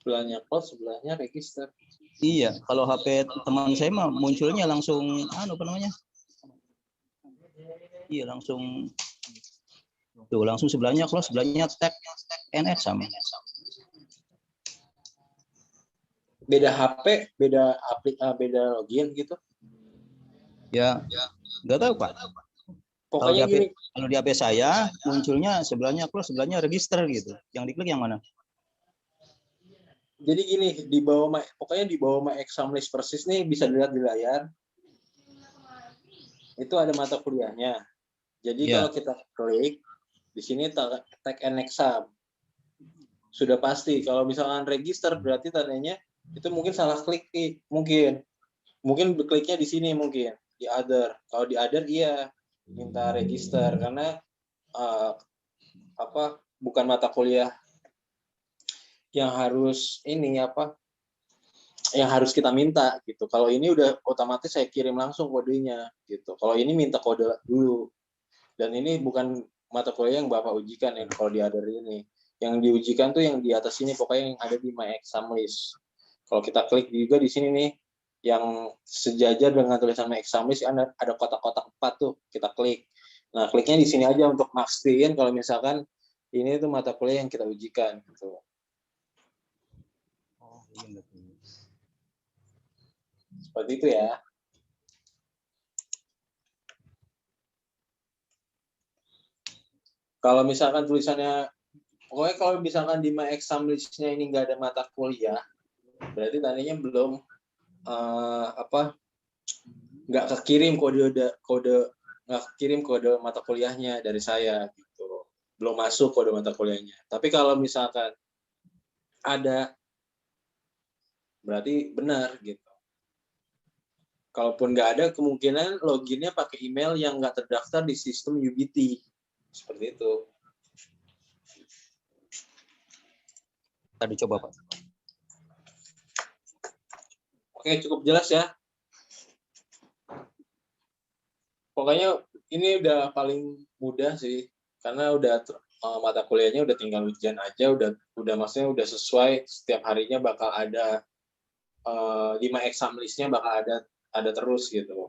Sebelahnya close, sebelahnya register.
Iya, kalau HP teman saya mah munculnya langsung apa namanya? Iya, langsung tuh langsung sebelahnya close, sebelahnya tag NX sama.
Beda HP, beda beda login gitu.
Ya, nggak tahu Pak.
Pokoknya
kalau di HP saya munculnya sebelahnya close, sebelahnya register gitu. Yang diklik yang mana?
Jadi gini, di bawah pokoknya di bawah my exam list persis nih bisa dilihat di layar. Itu ada mata kuliahnya. Jadi kalau kita klik di sini tag and exam. Sudah pasti kalau misalkan register berarti tandanya itu mungkin salah klik nih, mungkin kliknya di sini mungkin di other. Kalau di other iya minta register karena bukan mata kuliah yang harus yang harus kita minta gitu. Kalau ini udah otomatis saya kirim langsung kodenya gitu. Kalau ini minta kode dulu. Dan ini bukan mata kuliah yang Bapak ujikan ya kalau di other ini. Yang diujikan tuh yang di atas ini pokoknya yang ada di my exam list. Kalau kita klik juga di sini nih yang sejajar dengan tulisan my exam list ada kotak-kotak 4 tuh, kita klik. Nah, kliknya di sini aja untuk mastiin kalau misalkan ini tuh mata kuliah yang kita ujikan gitu. Seperti itu ya. Kalau misalkan tulisannya, pokoknya kalau misalkan di my exam list-nya ini nggak ada mata kuliah, berarti tandanya belum nggak kekirim kode mata kuliahnya dari saya gitu. Belum masuk kode mata kuliahnya. Tapi kalau misalkan ada, berarti benar gitu. Kalaupun nggak ada, kemungkinan loginnya pakai email yang nggak terdaftar di sistem UBT. Seperti itu.
Ntar dicoba Pak.
Oke, cukup jelas ya. Pokoknya ini udah paling mudah sih, karena udah mata kuliahnya udah tinggal ujian aja, udah maksudnya udah sesuai, setiap harinya bakal ada 5 exam listnya bakal ada terus gitu.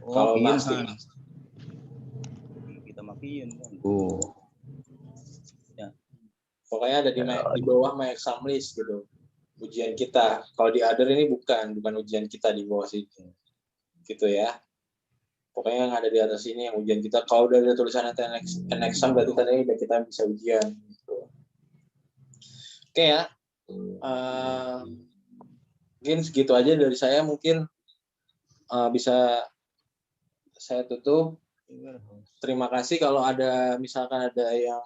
Oh,
Kalau
iya,
pasti
Han. Kita makin kan. Oh. Ya.
pokoknya ada di bawah my exam list gitu. Ujian kita. Kalau di other ini bukan ujian kita di bawah situ. Gitu ya. Pokoknya yang ada di atas ini yang ujian kita. Kalau udah ada tulisan an exam berarti tadi udah kita bisa ujian. Gitu. Oke ya. Mungkin segitu aja dari saya. Mungkin bisa saya tutup. Terima kasih. Kalau ada misalkan ada yang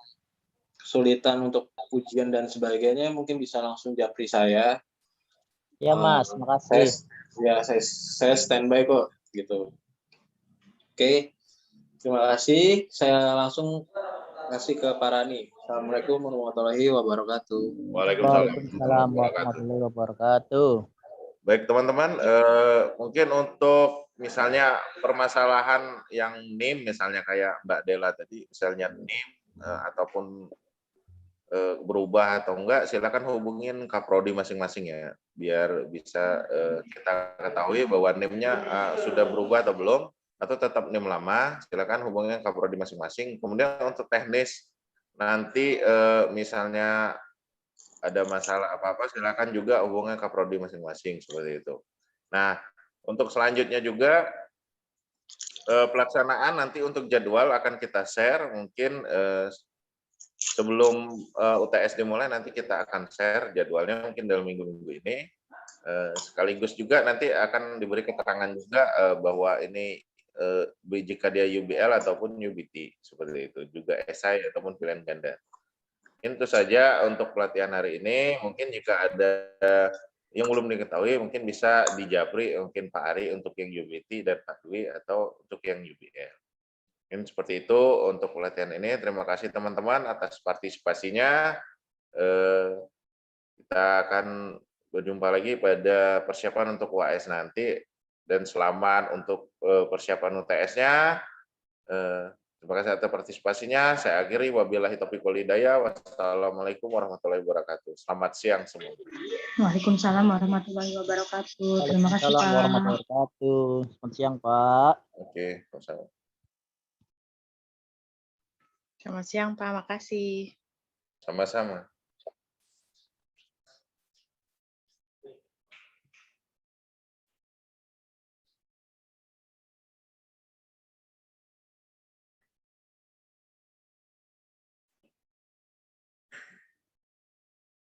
kesulitan untuk ujian dan sebagainya, mungkin bisa langsung japri saya.
Ya Mas, makasih.
Saya standby kok gitu. Oke, terima kasih. Saya langsung kasih ke Pak Rani. Assalamualaikum warahmatullahi wabarakatuh.
Waalaikumsalam warahmatullahi wabarakatuh.
Baik teman-teman, mungkin untuk misalnya permasalahan yang NIM, misalnya kayak Mbak Dela tadi, misalnya NIM ataupun berubah atau enggak, silakan hubungin Kaprodi masing-masing ya, biar bisa kita ketahui bahwa NIM-nya sudah berubah atau belum, atau tetap NIM lama, silakan hubungin Kaprodi masing-masing. Kemudian untuk teknis, nanti misalnya ada masalah apa-apa, silakan juga hubungi Kaprodi masing-masing, seperti itu. Nah, untuk selanjutnya juga, pelaksanaan nanti untuk jadwal akan kita share, mungkin sebelum UTS dimulai nanti kita akan share jadwalnya mungkin dalam minggu-minggu ini. Sekaligus juga nanti akan diberi keterangan juga bahwa ini jika dia UBL ataupun UBT, seperti itu. Juga esai ataupun pilihan ganda. Itu saja untuk pelatihan hari ini. Mungkin jika ada yang belum diketahui, mungkin bisa dijapri mungkin Pak Ari untuk yang UBT dan Pak Dwi atau untuk yang UBL. Mungkin seperti itu untuk pelatihan ini. Terima kasih teman-teman atas partisipasinya. Kita akan berjumpa lagi pada persiapan untuk UAS nanti. Dan selamat untuk persiapan UTS-nya. Terima kasih atas partisipasinya. Saya akhiri. Wabillahi taufiq wal hidayah. Wassalamualaikum warahmatullahi wabarakatuh. Selamat siang semua.
Waalaikumsalam warahmatullahi wabarakatuh. Terima kasih
Waalaikumsalam
Pak.
warahmatullahi wabarakatuh. Selamat siang Pak.
Oke, sama-sama.
Selamat siang Pak, makasih.
Sama-sama.